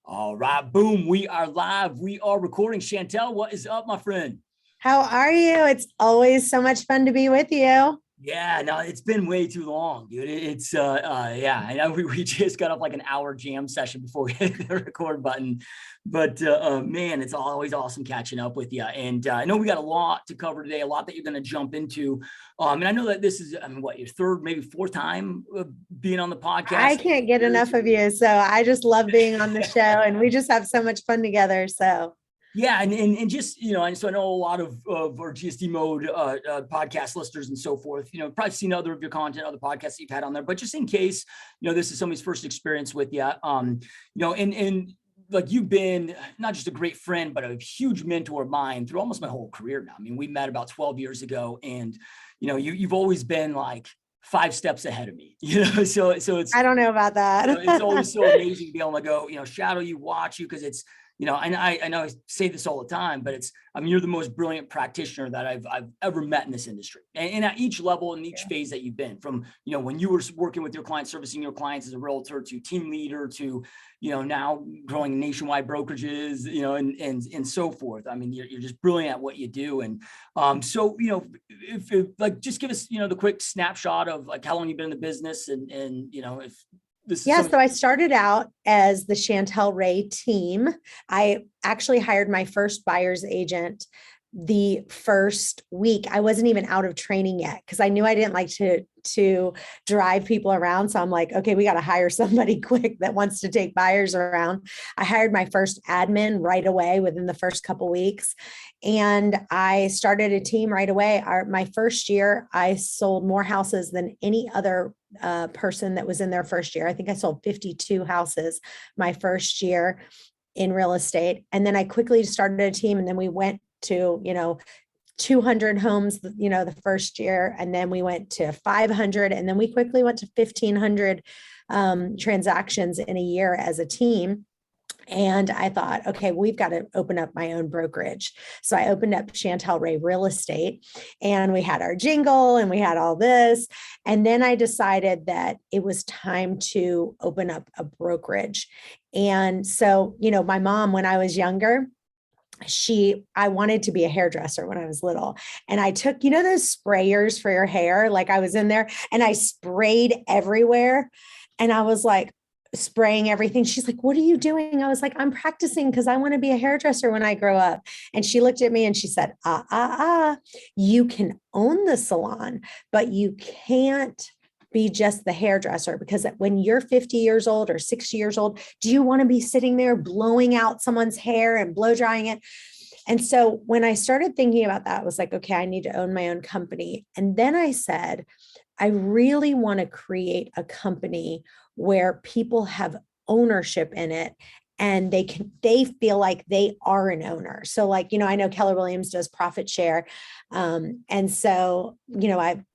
All right, boom, we are live. We are recording. Chantel, what is up, my friend? How are you? It's always so much fun to be with you. Yeah, no, it's been way too long, dude. Yeah, I know we just got up like an hour jam session before we hit the record button, but man, it's always awesome catching up with you. And I know we got a lot to cover today, a lot that you're going to jump into. And I know that this is, what, your third, maybe fourth time being on the podcast. I can't get enough of you. So I just love being on the show and we just have so much fun together. So yeah, and just, and so I know a lot of our GSD Mode podcast listeners and so forth, probably seen other of your content, other podcasts that you've had on there, but just in case, this is somebody's first experience with you, and like you've been not just a great friend, but a huge mentor of mine through almost my whole career now. I mean, we met about 12 years ago and, you've always been like 5 steps ahead of me, so it's, I don't know about that. It's always so amazing to be able to go, shadow you, watch you, because it's, and I know I say this all the time, but you're the most brilliant practitioner that I've ever met in this industry. And at each level and each phase that you've been from, when you were working with your clients, servicing your clients as a realtor, to team leader, to, now growing nationwide brokerages, and so forth. I mean, you're just brilliant at what you do. And so, if like, just give us, the quick snapshot of like how long you've been in the business and if so I started out as the Chantel Ray team. I actually hired my first buyer's agent the first week. I wasn't even out of training yet because I knew I didn't like to drive people around. So I'm like, okay, we got to hire somebody quick that wants to take buyers around. I hired my first admin right away within the first couple of weeks. And I started a team right away. My first year, I sold more houses than any other person that was in their first year. I think I sold 52 houses my first year in real estate. And then I quickly started a team, and then we went to, 200 homes, the first year. And then we went to 500. And then we quickly went to 1,500 transactions in a year as a team. And I thought, okay, we've got to open up my own brokerage. So I opened up Chantel Ray Real Estate, and we had our jingle and we had all this. And then I decided that it was time to open up a brokerage. And so, my mom, when I was younger, I wanted to be a hairdresser when I was little. And I took, those sprayers for your hair. Like I was in there and I sprayed everywhere. And I was like, spraying everything. She's like, what are you doing? I was like, I'm practicing because I want to be a hairdresser when I grow up. And she looked at me and she said, you can own the salon, but you can't be just the hairdresser, because when you're 50 years old or 60 years old, do you want to be sitting there blowing out someone's hair and blow drying it? And so when I started thinking about that, I was like, okay, I need to own my own company. And then I said, I really want to create a company where people have ownership in it and they feel like they are an owner. So like, I know Keller Williams does profit share. And so,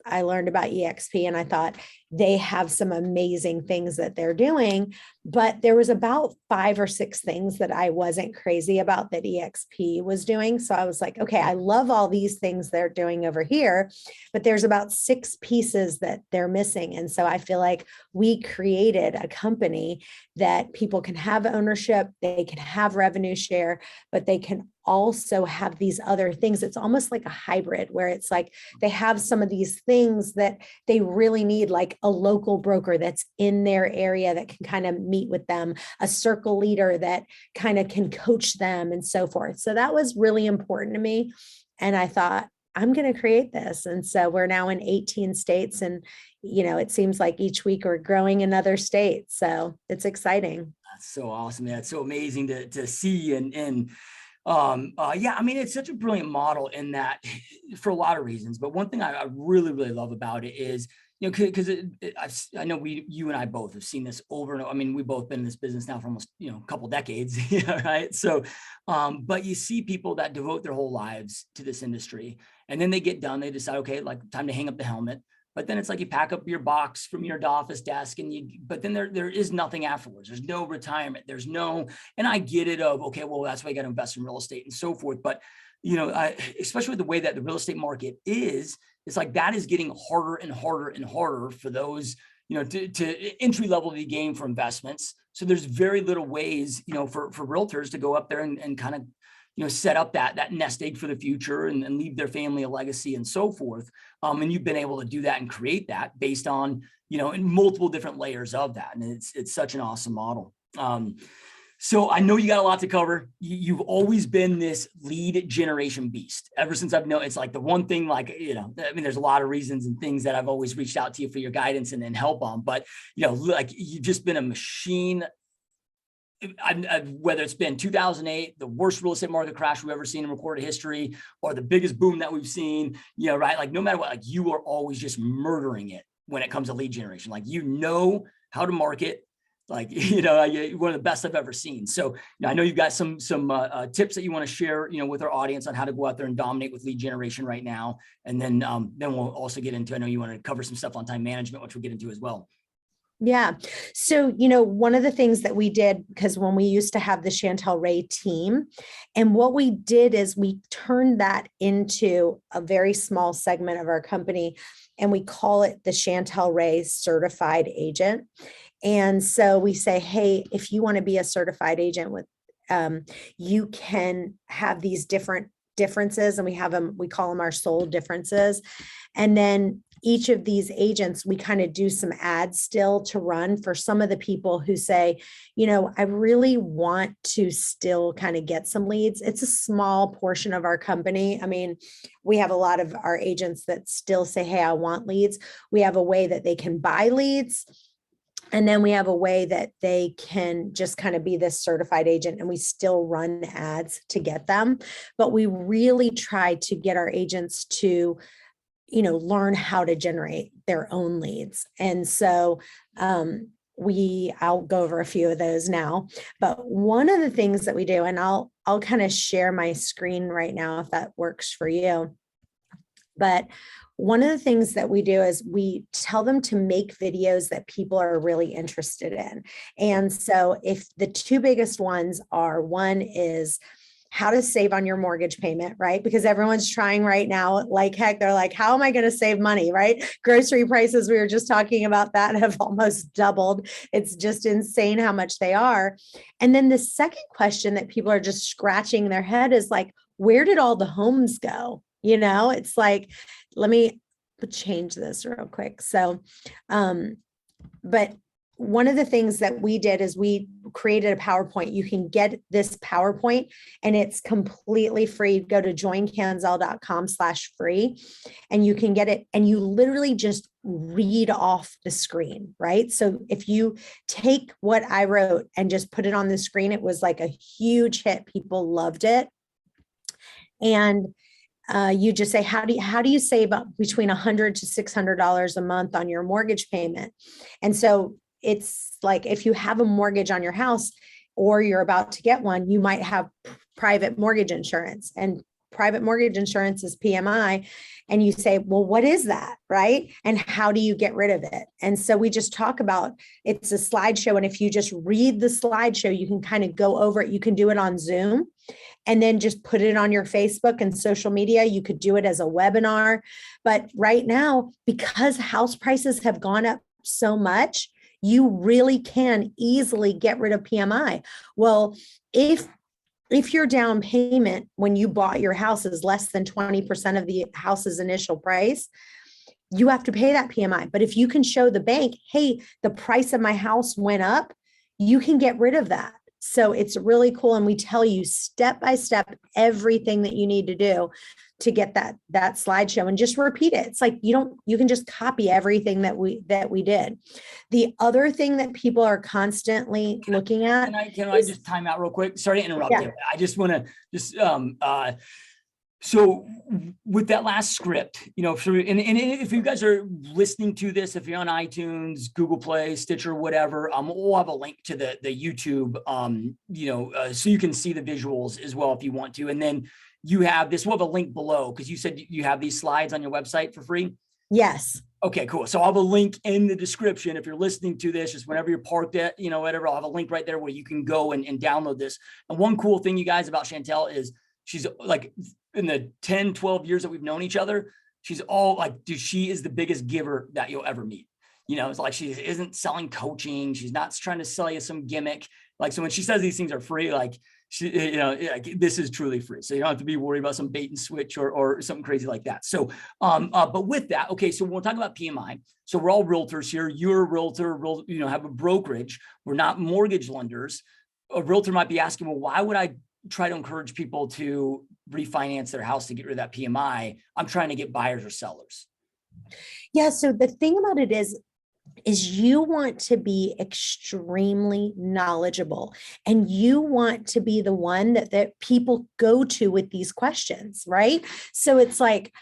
I learned about EXP and I thought they have some amazing things that they're doing, but there was about 5 or 6 things that I wasn't crazy about that EXP was doing. So I was like, okay, I love all these things they're doing over here, but there's about 6 pieces that they're missing. And so I feel like we created a company that people can have ownership, they can have revenue share, but they can also have these other things. It's almost like a hybrid where it's like they have some of these things that they really need, like a local broker that's in their area that can kind of meet with them, a circle leader that kind of can coach them and so forth. So that was really important to me. And I thought, I'm going to create this. And so we're now in 18 states and, it seems like each week we're growing another state. So it's exciting. That's so awesome. That's so amazing to see. It's such a brilliant model in that for a lot of reasons. But one thing I really, really love about it is, because I know you and I both have seen this over and over. I mean, we've both been in this business now for almost, a couple decades, right? So, but you see people that devote their whole lives to this industry, and then they get done, they decide, okay, like time to hang up the helmet. But then it's like you pack up your box from your office desk but then there is nothing afterwards. There's no retirement. There's no, and I get it of, okay, well, that's why you got to invest in real estate and so forth. But, especially with the way that the real estate market is, it's like that is getting harder and harder and harder for those, to entry level of the game for investments. So there's very little ways, for realtors to go up there and kind of, set up that nest egg for the future and leave their family a legacy and so forth. And you've been able to do that and create that based on, in multiple different layers of that. And it's such an awesome model. So I know you got a lot to cover. You've always been this lead generation beast ever since I've known. It's like the one thing, there's a lot of reasons and things that I've always reached out to you for your guidance and help on, but you've just been a machine. Whether it's been 2008, the worst real estate market crash we've ever seen in recorded history, or the biggest boom that we've seen, right? Like no matter what, like you are always just murdering it when it comes to lead generation. Like, how to market, one of the best I've ever seen. So I know you've got some tips that you want to share, with our audience on how to go out there and dominate with lead generation right now. And then we'll also get into, I know you want to cover some stuff on time management, which we'll get into as well. Yeah. So, one of the things that we did, because when we used to have the Chantel Ray team, and what we did is we turned that into a very small segment of our company, and we call it the Chantel Ray certified agent. And so we say, hey, if you want to be a certified agent with, you can have these differences, and we call them our soul differences. And then each of these agents, we kind of do some ads still to run for some of the people who say, I really want to still kind of get some leads. It's a small portion of our company. I mean, we have a lot of our agents that still say, hey, I want leads. We have a way that they can buy leads. And then we have a way that they can just kind of be this certified agent, and we still run ads to get them. But we really try to get our agents to learn how to generate their own leads. And so I'll go over a few of those now, but one of the things that we do, and I'll kind of share my screen right now if that works for you. But one of the things that we do is we tell them to make videos that people are really interested in. And so if the two biggest ones are, one is how to save on your mortgage payment, right? Because everyone's trying right now, like heck, they're like, how am I going to save money, right? Grocery prices, we were just talking about that, have almost doubled. It's just insane how much they are. And then the second question that people are just scratching their head is like, where did all the homes go? It's like, let me change this real quick. So, but one of the things that we did is we created a PowerPoint. You can get this PowerPoint and it's completely free. Go to joincanzel.com/free and you can get it. And you literally just read off the screen, right? So if you take what I wrote and just put it on the screen, it was like a huge hit. People loved it. And you just say, how do you save up between $100 to $600 a month on your mortgage payment? And so it's like, if you have a mortgage on your house or you're about to get one, you might have private mortgage insurance, and private mortgage insurance is PMI. And you say, well, what is that? Right? And how do you get rid of it? And so we just talk about, it's a slideshow. And if you just read the slideshow, you can kind of go over it. You can do it on Zoom and then just put it on your Facebook and social media. You could do it as a webinar. But right now, because house prices have gone up so much, you really can easily get rid of PMI. Well, if your down payment when you bought your house is less than 20% of the house's initial price, you have to pay that PMI. But if you can show the bank, hey, the price of my house went up, you can get rid of that. So it's really cool. And we tell you step by step everything that you need to do to get that slideshow, and just repeat it. It's like you can just copy everything that we did. The other thing that people are constantly looking at. Can I just time out real quick? Sorry to interrupt you. I just want to so with that last script, and if you guys are listening to this, if you're on iTunes, Google Play, Stitcher, whatever, we'll have a link to the YouTube, so you can see the visuals as well if you want to. And then you have this, we'll have a link below, because you said you have these slides on your website for free. Yes. Okay, cool. So I'll have a link in the description. If you're listening to this, just whenever you're parked at, whatever, I'll have a link right there where you can go and download this. And one cool thing, you guys, about Chantel is she's like, in the 10, 12 years that we've known each other, she's all like, dude, she is the biggest giver that you'll ever meet. It's like she isn't selling coaching. She's not trying to sell you some gimmick. Like, so when she says these things are free, like like, this is truly free. So you don't have to be worried about some bait and switch or something crazy like that. So, but with that, okay. So when we're talking about PMI, so we're all realtors here. You're a realtor, have a brokerage. We're not mortgage lenders. A realtor might be asking, well, why would I try to encourage people to refinance their house to get rid of that PMI? I'm trying to get buyers or sellers. Yeah. So the thing about it is you want to be extremely knowledgeable, and you want to be the one that people go to with these questions, right? So it's like,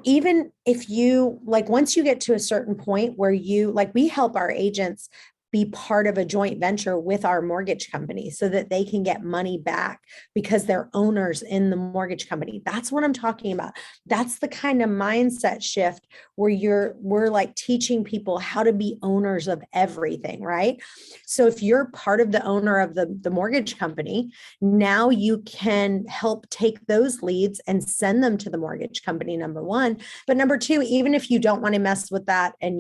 even if you, like, once you get to a certain point where we help our agents be part of a joint venture with our mortgage company so that they can get money back because they're owners in the mortgage company. That's what I'm talking about. That's the kind of mindset shift where we're like teaching people how to be owners of everything, right? So if you're part of the owner of the mortgage company, now you can help take those leads and send them to the mortgage company, number one. But number two, even if you don't want to mess with that and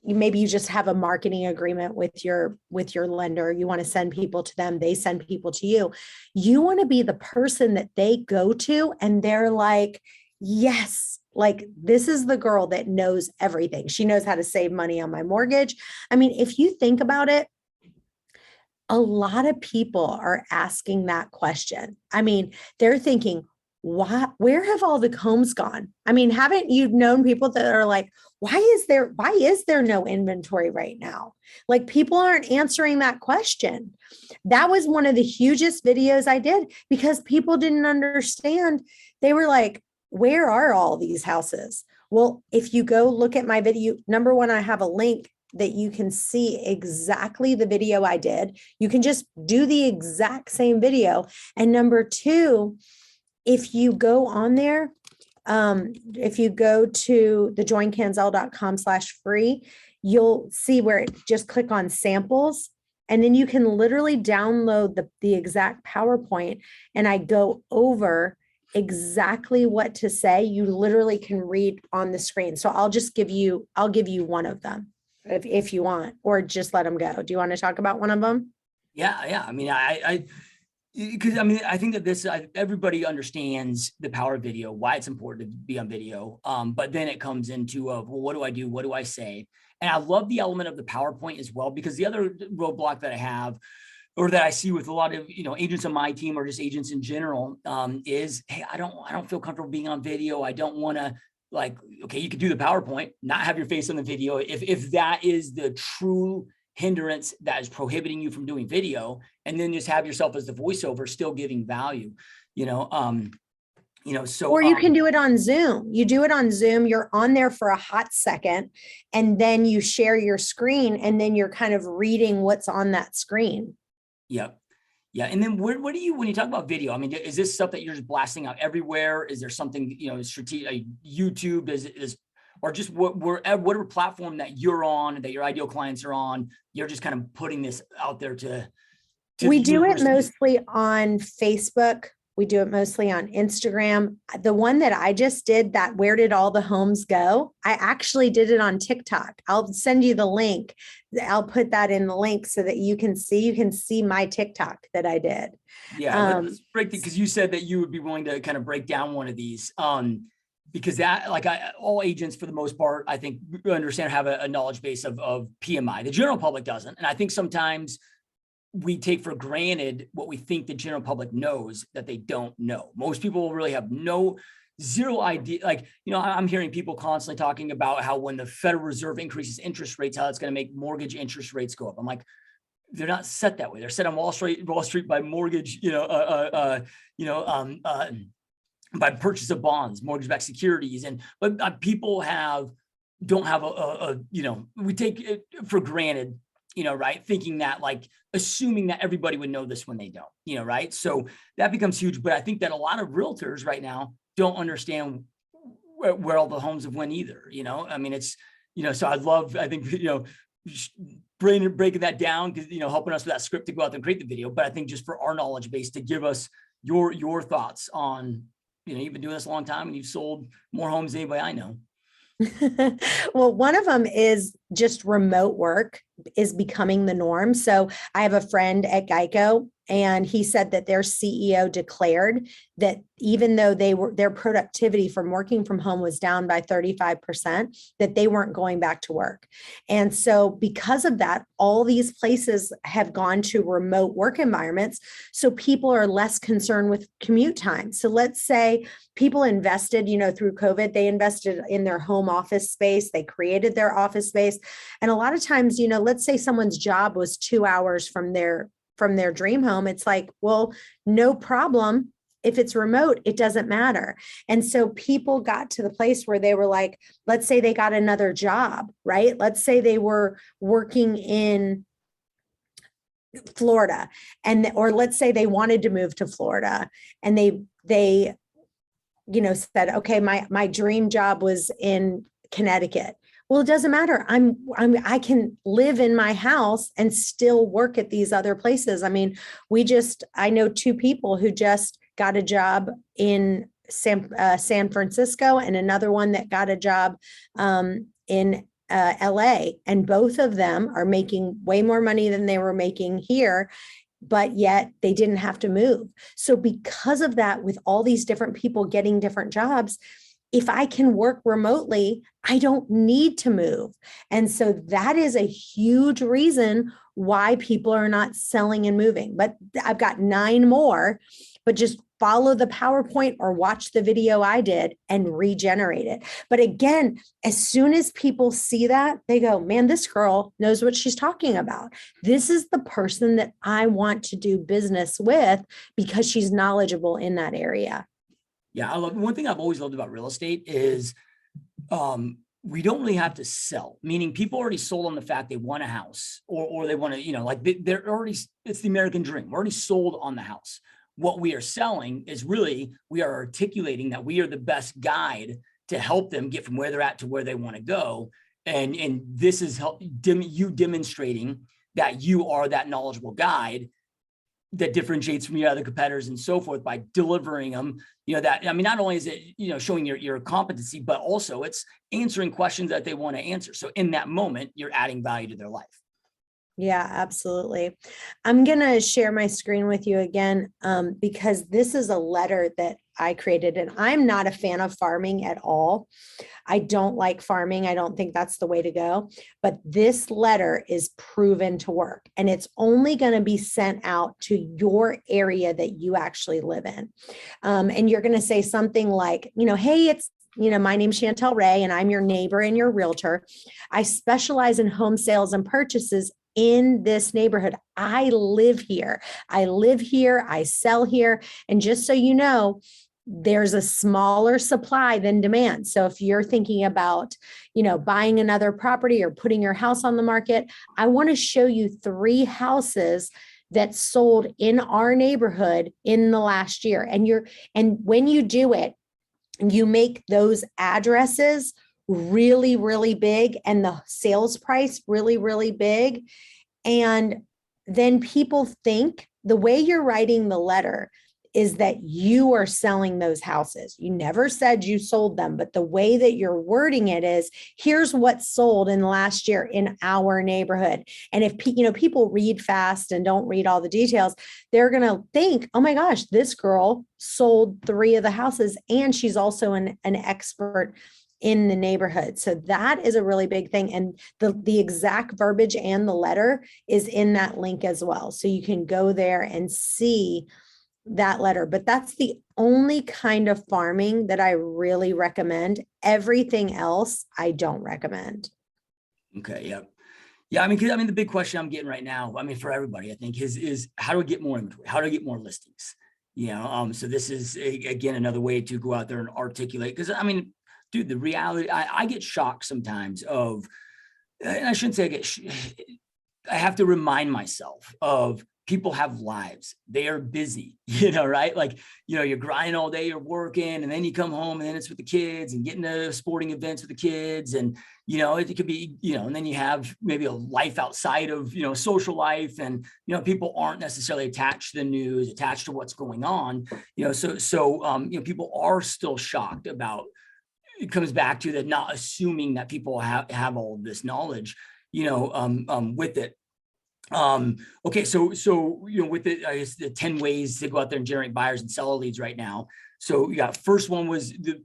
maybe you just have a marketing agreement with your lender, you want to send people to them, they send people to you. You want to be the person that they go to and they're like, yes, like, this is the girl that knows everything. She knows how to save money on my mortgage. I mean, if you think about it, a lot of people are asking that question. I mean, they're thinking, where have all the homes gone? I mean, haven't you known people that are like, why is there no inventory right now? Like, people aren't answering that question. That was one of the hugest videos I did because people didn't understand. They were like, where are all these houses? Well, if you go look at my video, number one, I have a link that you can see exactly the video I did. You can just do the exact same video. And number two, if you go on there, if you go to thejoincanzel.com/free, you'll see where just click on samples. And then you can literally download the exact PowerPoint. And I go over exactly what to say. You literally can read on the screen. So I'll give you one of them if you want, or just let them go. Do you want to talk about one of them? Yeah. I mean, because I think that everybody understands the power of video, why it's important to be on video. But then it comes into, well, what do I do? What do I say? And I love the element of the PowerPoint as well, because the other roadblock that I have, or that I see with a lot of, agents on my team or just agents in general, is, hey, I don't feel comfortable being on video. I don't want to, like, okay, you could do the PowerPoint, not have your face on the video. If that is the true hindrance that is prohibiting you from doing video, and then just have yourself as the voiceover still giving value, so. Or you can do it on Zoom. You do it on Zoom, you're on there for a hot second, and then you share your screen, and then you're kind of reading what's on that screen. Yep. Yeah. And then what do you, when you talk about video, I mean, is this stuff that you're just blasting out everywhere? Is there something, strategic, like YouTube or just whatever platform that you're on, that your ideal clients are on, you're just kind of putting this out there to we do it mostly on Facebook. We do it mostly on Instagram. The one that I just did, that where did all the homes go? I actually did it on TikTok. I'll send you the link. I'll put that in the link so that you can see my TikTok that I did. Yeah. Let's break it, because you said that you would be willing to kind of break down one of these. Because that, like, all agents for the most part, I think, understand, have a knowledge base of PMI. The general public doesn't. And I think sometimes we take for granted what we think the general public knows that they don't know. Most people really have zero idea. Like, I'm hearing people constantly talking about how when the Federal Reserve increases interest rates, how it's going to make mortgage interest rates go up. I'm like, they're not set that way. They're set on Wall Street by mortgage, by purchase of bonds, mortgage-backed securities. But people don't have we take it for granted, right? Thinking that, like, assuming that everybody would know this when they don't, right? So that becomes huge. But I think that a lot of realtors right now don't understand where all the homes have went either. I mean, it's, so I think, breaking that down, because, helping us with that script to go out there and create the video. But I think just for our knowledge base, to give us your thoughts on, you've been doing this a long time and you've sold more homes than anybody I know. Well, one of them is just remote work is becoming the norm. So I have a friend at Geico, and he said that their CEO declared that even though their productivity from working from home was down by 35%, that they weren't going back to work. And so because of that, all these places have gone to remote work environments. So people are less concerned with commute time. So let's say people invested, through COVID, they invested in their home office space, they created their office space. And a lot of times, let's say someone's job was 2 hours from their dream home. It's like, well, no problem. If it's remote, it doesn't matter. And so people got to the place where they were like, let's say they got another job, right? Let's say they were working in Florida, or let's say they wanted to move to Florida, and they said, okay, my dream job was in Connecticut. Well, it doesn't matter. I can live in my house and still work at these other places. I mean, I know 2 people who just got a job in San Francisco, and another one that got a job in LA. And both of them are making way more money than they were making here, but yet they didn't have to move. So because of that, with all these different people getting different jobs, if I can work remotely, I don't need to move. And so that is a huge reason why people are not selling and moving. But I've got 9 more, but just follow the PowerPoint or watch the video I did and regenerate it. But again, as soon as people see that, they go, man, this girl knows what she's talking about. This is the person that I want to do business with because she's knowledgeable in that area. Yeah, I love one thing I've always loved about real estate is we don't really have to sell, meaning people already sold on the fact they want a house or they want to, they're already, it's the American dream. We're already sold on the house. What we are selling is really, we are articulating that we are the best guide to help them get from where they're at to where they want to go. And this is you demonstrating that you are that knowledgeable guide that differentiates from your other competitors and so forth by delivering them, not only is it, showing your competency, but also it's answering questions that they want to answer. So in that moment, you're adding value to their life. Yeah, absolutely. I'm going to share my screen with you again because this is a letter that I created, and I'm not a fan of farming at all. I don't like farming. I don't think that's the way to go. But this letter is proven to work, and it's only going to be sent out to your area that you actually live in. And you're going to say something like, hey, it's my name's Chantel Ray, and I'm your neighbor and your realtor. I specialize in home sales and purchases in this neighborhood. I live here. I sell here. And just so you know, there's a smaller supply than demand. So if you're thinking about, buying another property or putting your house on the market, I want to show you 3 houses that sold in our neighborhood in the last year. And when you do it, you make those addresses really, really big and the sales price really, really big. And then people think the way you're writing the letter is that you are selling those houses. You never said you sold them, but the way that you're wording it is, here's what sold in the last year in our neighborhood. And if people read fast and don't read all the details, they're going to think, oh my gosh, this girl sold 3 of the houses, and she's also an expert in the neighborhood. So that is a really big thing. And the exact verbiage and the letter is in that link as well. So you can go there and see that letter. But that's the only kind of farming that I really recommend. Everything else, I don't recommend. Okay. Yeah. Yeah. The big question I'm getting right now, for everybody, I think is how do I get more inventory? How do I get more listings? So this is again, another way to go out there and articulate, because dude, the reality, I get shocked sometimes and I shouldn't say I have to remind myself of people have lives. They are busy, right? You're grinding all day, you're working, and then you come home and then it's with the kids and getting to sporting events with the kids. And, it could be, and then you have maybe a life outside of, social life. And, people aren't necessarily attached to the news, attached to what's going on, so people are still shocked about it comes back to that, not assuming that people have all of this knowledge, with it. Okay. So, with it, I guess the 10 ways to go out there and generate buyers and seller leads right now. So you got, first one was the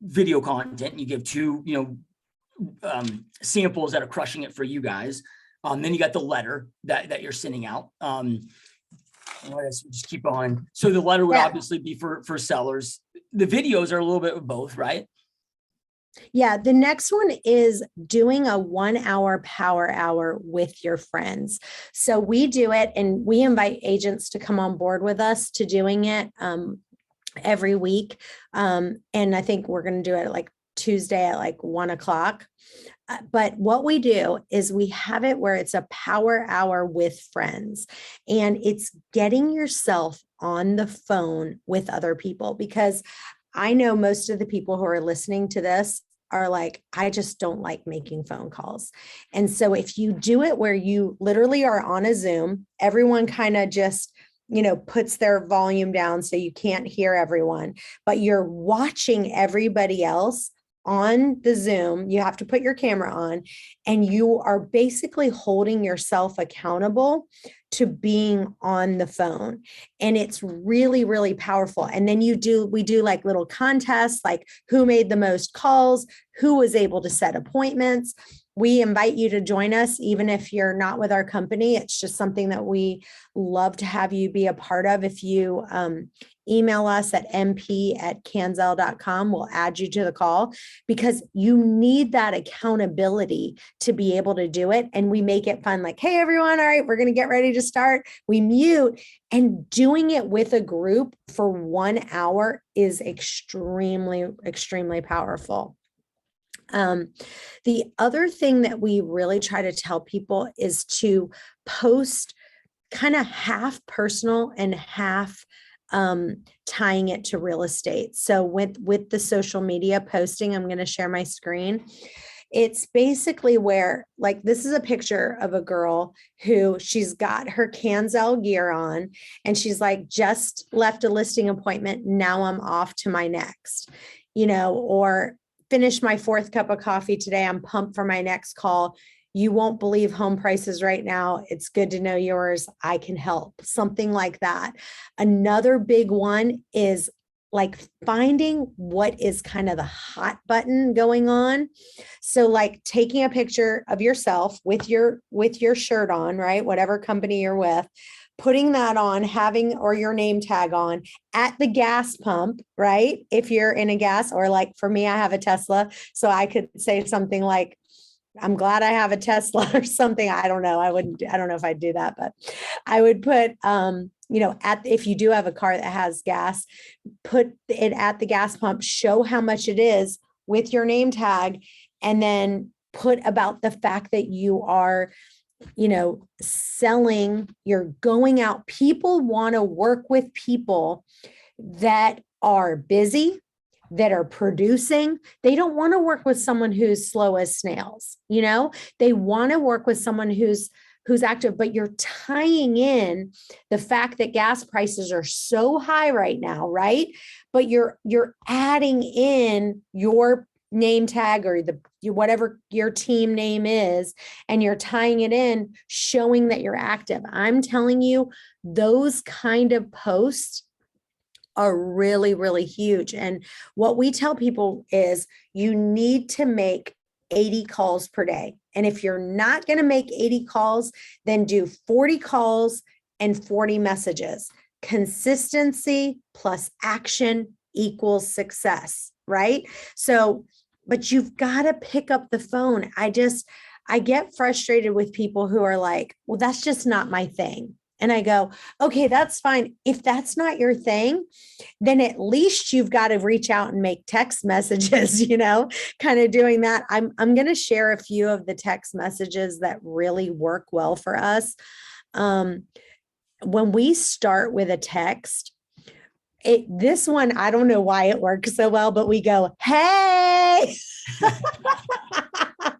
video content. You give two, samples that are crushing it for you guys. Then you got the letter that you're sending out. Let's just keep on. So the letter would obviously be for sellers. The videos are a little bit of both, right? Yeah. The next one is doing a 1 hour power hour with your friends. So we do it, and we invite agents to come on board with us to doing it every week. And I think we're going to do it like Tuesday at like 1:00. But what we do is we have it where it's a power hour with friends, and it's getting yourself on the phone with other people, because I know most of the people who are listening to this are like, I just don't like making phone calls. And so if you do it where you literally are on a Zoom, everyone kind of just, puts their volume down so you can't hear everyone, but you're watching everybody else on the Zoom. You have to put your camera on, and you are basically holding yourself accountable to being on the phone. And it's really, really powerful. And then we do like little contests, like who made the most calls, who was able to set appointments. We invite you to join us, even if you're not with our company. It's just something that we love to have you be a part of. If you email us at mp@canzel.com, we'll add you to the call, because you need that accountability to be able to do it. And we make it fun, like, hey, everyone, all right, we're going to get ready to start. We mute, and doing it with a group for 1 hour is extremely, extremely powerful. The other thing that we really try to tell people is to post kind of half personal and half tying it to real estate. So with the social media posting, I'm going to share my screen. It's basically where, like, this is a picture of a girl who she's got her Canzel gear on, and she's like, just left a listing appointment. Now I'm off to my next, or finished my 4th cup of coffee today. I'm pumped for my next call. You won't believe home prices right now. It's good to know yours. I can help. Something like that. Another big one is like finding what is kind of the hot button going on. So like taking a picture of yourself with your shirt on, right? Whatever company you're with, putting that on, or your name tag on at the gas pump, right? If you're in a gas, or like for me, I have a Tesla. So I could say something like, I'm glad I have a Tesla or something. I don't know. I don't know if I'd do that, but I would put, if you do have a car that has gas, put it at the gas pump, show how much it is with your name tag, and then put about the fact that you are, selling, you're going out. People want to work with people that are busy, that are producing. They don't want to work with someone who's slow as snails. They want to work with someone who's active, but you're tying in the fact that gas prices are so high right now, right? But you're adding in your name tag or whatever your team name is, and you're tying it in, showing that you're active. I'm telling you, those kind of posts are really, really huge. And what we tell people is you need to make 80 calls per day. And if you're not going to make 80 calls, then do 40 calls and 40 messages. Consistency plus action equals success, right? So, but you've got to pick up the phone. I get frustrated with people who are like, well, that's just not my thing. And I go, okay, that's fine. If that's not your thing, then at least you've got to reach out and make text messages, kind of doing that. I'm going to share a few of the text messages that really work well for us. When we start with a text, this one, I don't know why it works so well, but we go, hey.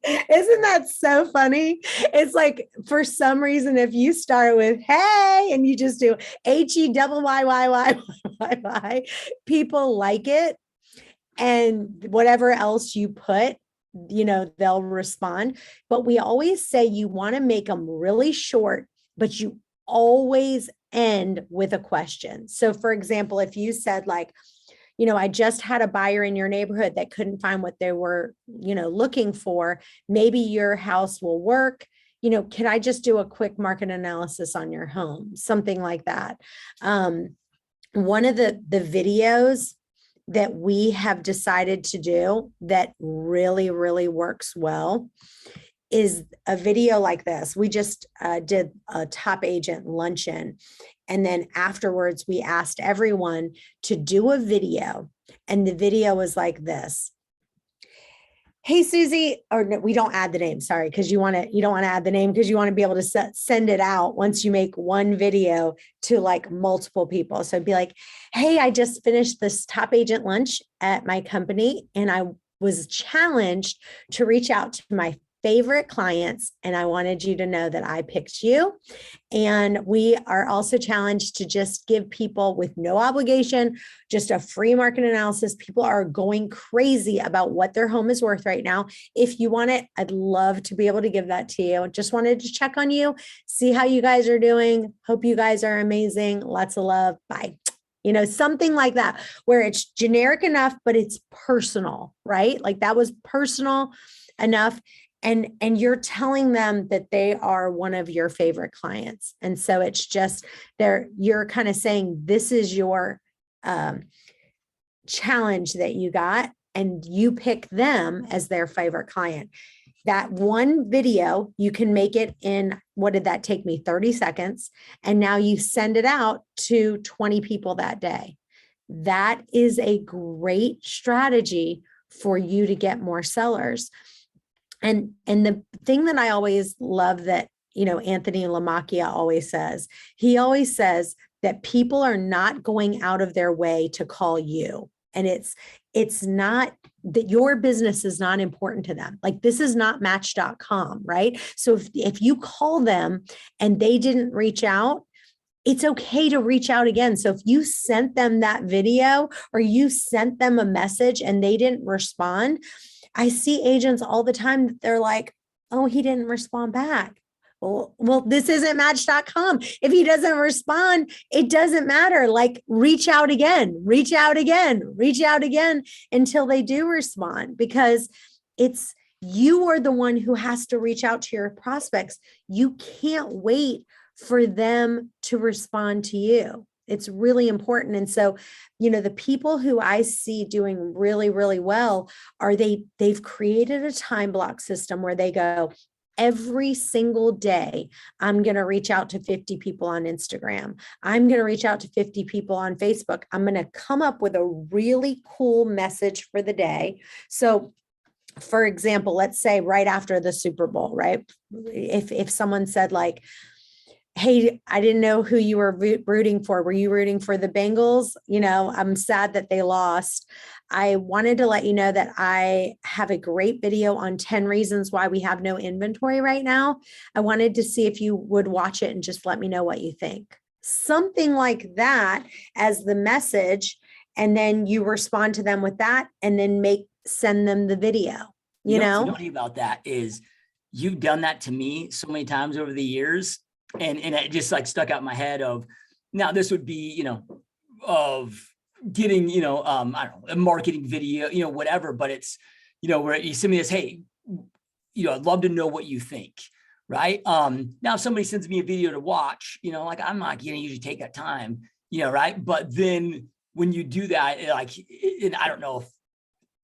Isn't that so funny? It's like, for some reason, if you start with, hey, and you just do HEYYYYYY, people like it. and whatever else you put, they'll respond. But we always say you want to make them really short, but you always end with a question. So for example, if you said like, I just had a buyer in your neighborhood that couldn't find what they were, looking for. Maybe your house will work. Can I just do a quick market analysis on your home? Something like that. One of the videos that we have decided to do that really, really works well is a video like this. We just did a top agent luncheon. And then afterwards, we asked everyone to do a video. And the video was like this. Hey, Susie, or no, we don't add the name, sorry, because you don't want to add the name because you want to be able to send it out once you make one video to like multiple people. So it'd be like, hey, I just finished this top agent lunch at my company and I was challenged to reach out to my favorite clients. And I wanted you to know that I picked you. And we are also challenged to just give people with no obligation, just a free market analysis. People are going crazy about what their home is worth right now. If you want it, I'd love to be able to give that to you. Just wanted to check on you, see how you guys are doing. Hope you guys are amazing. Lots of love. Bye. Something like that, where it's generic enough, but it's personal, right? Like that was personal enough. And you're telling them that they are one of your favorite clients. And so it's just you're kind of saying, this is your challenge that you got, and you pick them as their favorite client. That one video, you can make it in, what did that take me? 30 seconds. And now you send it out to 20 people that day. That is a great strategy for you to get more sellers. And the thing that I always love that, Anthony Lamacchia always says that people are not going out of their way to call you. And it's not that your business is not important to them. Like this is not Match.com, right? So if you call them and they didn't reach out, it's okay to reach out again. So if you sent them that video or you sent them a message and they didn't respond, I see agents all the time that they're like, oh, he didn't respond back. Well, this isn't Match.com. If he doesn't respond, it doesn't matter. Like reach out again until they do respond, because you are the one who has to reach out to your prospects. You can't wait for them to respond to you. It's really important. And so, the people who I see doing really, really well they've created a time block system where they go, every single day, I'm going to reach out to 50 people on Instagram. I'm going to reach out to 50 people on Facebook. I'm going to come up with a really cool message for the day. So for example, let's say right after the Super Bowl, right? If someone said like, hey, I didn't know who you were rooting for. Were you rooting for the Bengals? I'm sad that they lost. I wanted to let you know that I have a great video on 10 reasons why we have no inventory right now. I wanted to see if you would watch it and just let me know what you think. Something like that as the message. And then you respond to them with that and then send them the video, you know? What's funny about that is you've done that to me so many times over the years. And it just like stuck out in my head of, now this would be, of getting, I don't know, a marketing video, whatever, but it's, where you send me this, hey, I'd love to know what you think. Right. Now if somebody sends me a video to watch, like I'm not going to usually take that time, right. But then when you do that, and I don't know if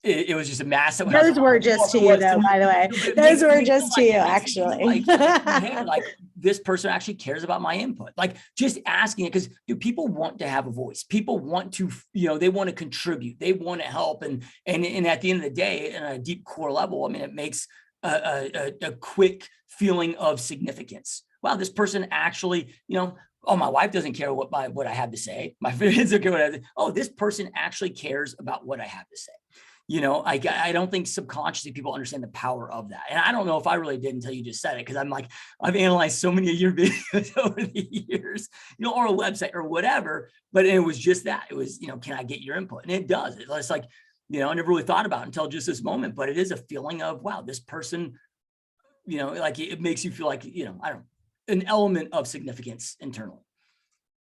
it was just a massive. Those were just to you, though, by the way. Those were just to you, actually. Like this person actually cares about my input. Like just asking it, because people want to have a voice. People want to, they want to contribute. They want to help. And at the end of the day, in a deep core level, I mean, it makes a quick feeling of significance. Wow, this person actually, oh, my wife doesn't care what I have to say. My friends don't care what I have to say. Oh, this person actually cares about what I have to say. I don't think subconsciously people understand the power of that. And I don't know if I really did until you just said it, because I'm like, I've analyzed so many of your videos over the years, or a website or whatever, but it was just that. It was, can I get your input? And it does. It's like, I never really thought about it until just this moment, but it is a feeling of, wow, this person, like it makes you feel like, I don't know, an element of significance internally.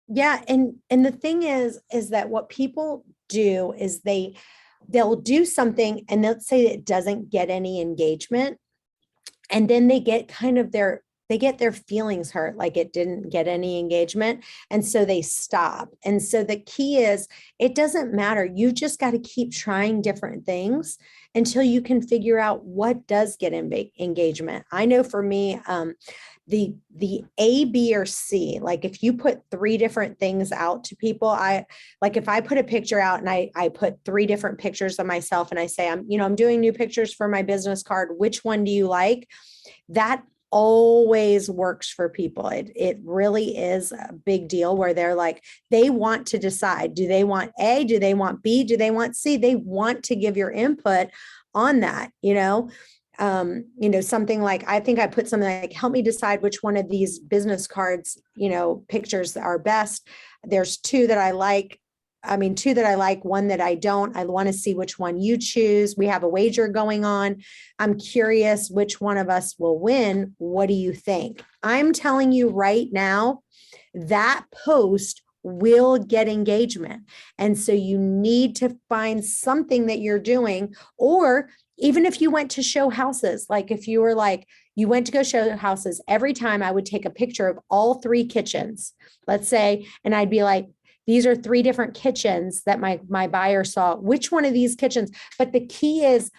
Yeah. And the thing is that what people do is they'll do something and they'll say it doesn't get any engagement. And then they get their feelings hurt, like it didn't get any engagement. And so they stop. And so the key is, it doesn't matter. You just got to keep trying different things until you can figure out what does get engagement. I know for me, the A, B, or C, like if you put 3 different things out to people, if I put a picture out and I put 3 different pictures of myself and I say, I'm doing new pictures for my business card. Which one do you like? That always works for people. It really is a big deal where they're like, they want to decide, do they want A, do they want B, do they want C? They want to give your input on that, something like, I think I put something like, help me decide which one of these business cards, pictures are best. There's 2 that I like. 2 that I like, 1 that I don't. I want to see which one you choose. We have a wager going on. I'm curious which one of us will win. What do you think? I'm telling you right now, that post will get engagement. And so you need to find something that you're doing, or even if you went to show houses, like if you were like, you went to go show houses, every time I would take a picture of all 3 kitchens, let's say, and I'd be like, these are 3 different kitchens that my buyer saw. Which one of these kitchens? But the key is,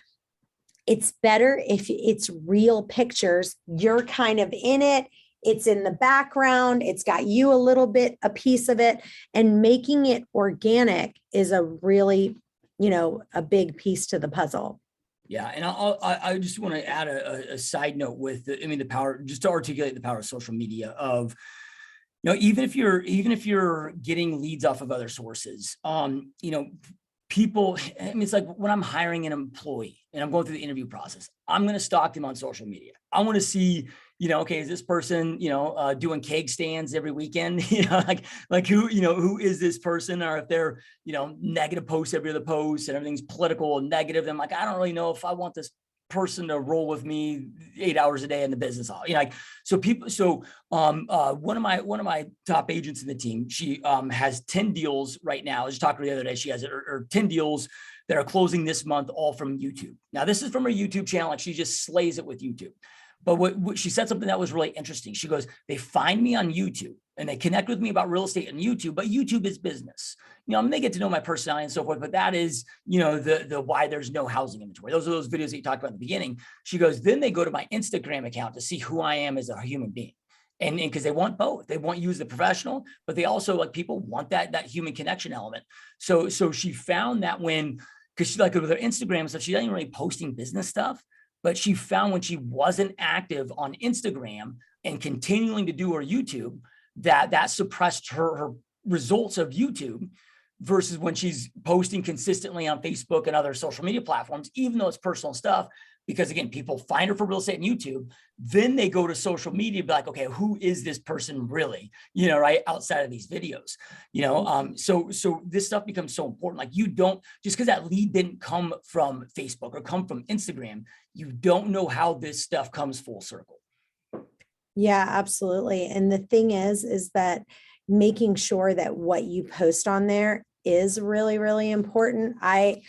it's better if it's real pictures. You're kind of in it. It's in the background. It's got you a piece of it, and making it organic is a really, a big piece to the puzzle. Yeah. And I just want to add a side note with the power, just to articulate the power of social media of, even if you're getting leads off of other sources, people, it's like when I'm hiring an employee and I'm going through the interview process, I'm going to stalk them on social media. I want to see, okay, is this person, doing keg stands every weekend? like who is this person? Or if they're, negative posts every other post and everything's political and negative, I'm like, I don't really know if I want this person to roll with me 8 hours a day in the business. One of my top agents in the team, she has 10 deals right now. I was just talking to her the other day. She has 10 deals that are closing this month, all from YouTube. Now, this is from her YouTube channel. Like, she just slays it with YouTube. But what she said something that was really interesting. She goes, they find me on YouTube and they connect with me about real estate on YouTube, but YouTube is business. They get to know my personality and so forth, but that is, the why there's no housing inventory. Those are those videos that you talked about at the beginning. She goes, then they go to my Instagram account to see who I am as a human being. And because they want both, they want you as the professional, but they also, like, people want that human connection element. So she found that because she, like, with her Instagram stuff, she doesn't really posting business stuff. But she found when she wasn't active on Instagram and continuing to do her YouTube, that suppressed her results of YouTube, versus when she's posting consistently on Facebook and other social media platforms, even though it's personal stuff. Because again, people find her for real estate on YouTube, then they go to social media, be like, okay, who is this person really? Right outside of these videos. So this stuff becomes so important. Like, you don't, just because that lead didn't come from Facebook or come from Instagram, you don't know how this stuff comes full circle. Yeah, absolutely. And the thing is that making sure that what you post on there is really, really important. I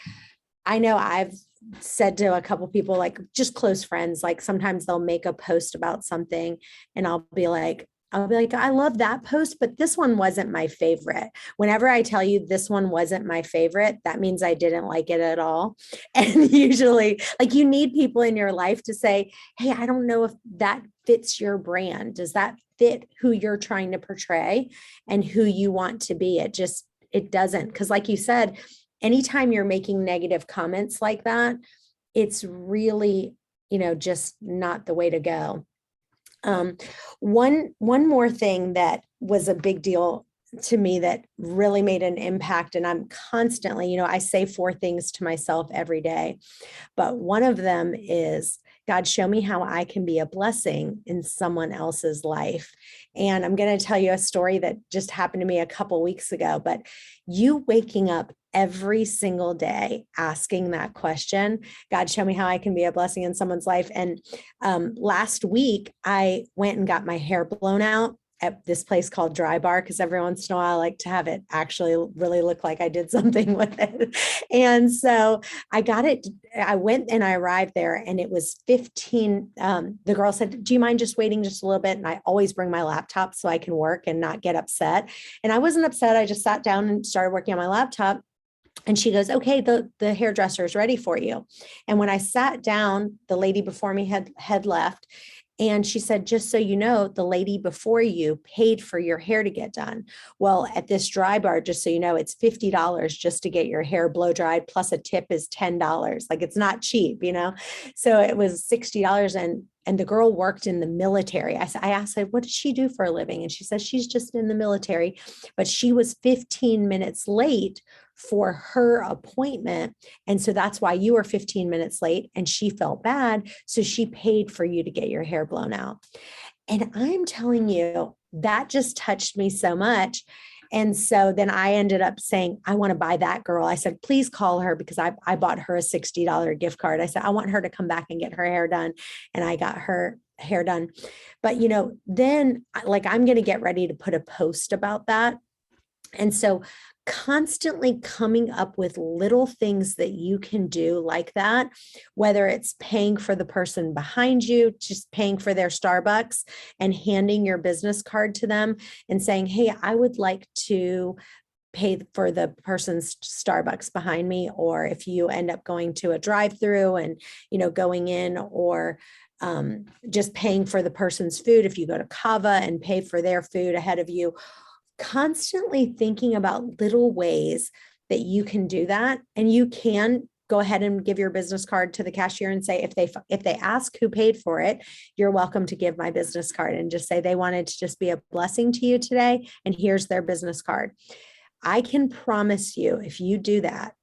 know I've said to a couple people, like just close friends, like sometimes they'll make a post about something and I'll be like, I love that post, but this one wasn't my favorite. Whenever I tell you this one wasn't my favorite, that means I didn't like it at all. And usually, like, you need people in your life to say, hey, I don't know if that fits your brand. Does that fit who you're trying to portray and who you want to be? It doesn't. Because like you said, anytime you're making negative comments like that, it's really, just not the way to go. One more thing that was a big deal to me that really made an impact, and I'm constantly, I say 4 things to myself every day, but one of them is God, show me how I can be a blessing in someone else's life. And I'm going to tell you a story that just happened to me a couple weeks ago, but you waking up every single day asking that question, God, show me how I can be a blessing in someone's life. And last week I went and got my hair blown out at this place called Dry Bar, because every once in a while I like to have it actually really look like I did something with it. And so I got it. I went and I arrived there and it was 15. The girl said, do you mind just waiting just a little bit? And I always bring my laptop so I can work and not get upset. And I wasn't upset. I just sat down and started working on my laptop. And she goes, okay, the hairdresser is ready for you. And when I sat down, the lady before me had left. And she said, just so you know, the lady before you paid for your hair to get done. Well, at this Dry Bar, just so you know, it's $50 just to get your hair blow dried, plus a tip is $10. Like, it's not cheap, So it was $60. And the girl worked in the military. I asked her, what does she do for a living? And she says she's just in the military, but she was 15 minutes late for her appointment. And so that's why you were 15 minutes late, and she felt bad. So she paid for you to get your hair blown out. And I'm telling you, that just touched me so much. And so then I ended up saying, I want to buy that girl. I said, please call her, because I bought her a $60 gift card. I said, I want her to come back and get her hair done. And I got her hair done. But, then like, I'm going to get ready to put a post about that. And so constantly coming up with little things that you can do like that, whether it's paying for the person behind you, just paying for their Starbucks and handing your business card to them and saying, hey, I would like to pay for the person's Starbucks behind me. Or if you end up going to a drive-through and, going in, or just paying for the person's food. If you go to Kava and pay for their food ahead of you, constantly thinking about little ways that you can do that. And you can go ahead and give your business card to the cashier and say, if they ask who paid for it, you're welcome to give my business card, and just say they wanted to just be a blessing to you today, and here's their business card. I can promise you, if you do that,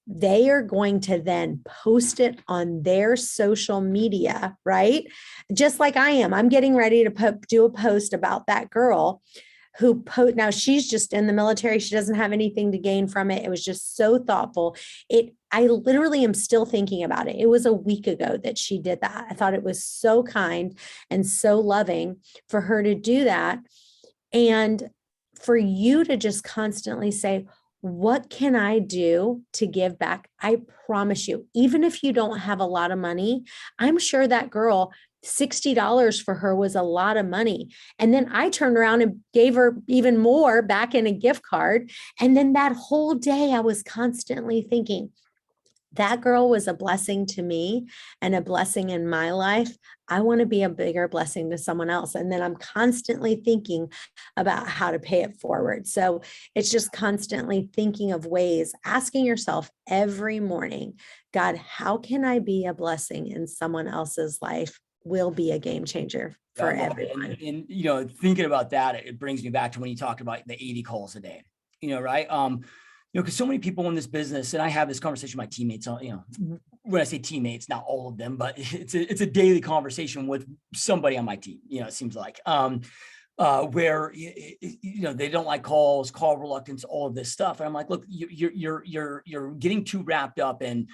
they are going to then post it on their social media, right? Just like I am. I'm getting ready to do a post about that girl who now she's just in the military. She doesn't have anything to gain from it. It was just so thoughtful. I literally am still thinking about it. It was a week ago that she did that. I thought it was so kind and so loving for her to do that. And for you to just constantly say, what can I do to give back? I promise you, even if you don't have a lot of money, I'm sure that girl, $60 for her was a lot of money. And then I turned around and gave her even more back in a gift card. And then that whole day I was constantly thinking, that girl was a blessing to me and a blessing in my life. I want to be a bigger blessing to someone else. And then I'm constantly thinking about how to pay it forward. So it's just constantly thinking of ways, asking yourself every morning, God, how can I be a blessing in someone else's life? Will be a game changer for everyone. And thinking about that, it brings me back to when you talked about the 80 calls a day, right? Because so many people in this business, and I have this conversation with my teammates, when I say teammates, not all of them, but it's a daily conversation with somebody on my team, it seems like, where, they don't like calls, call reluctance, all of this stuff. And I'm like, look, you're getting too wrapped up in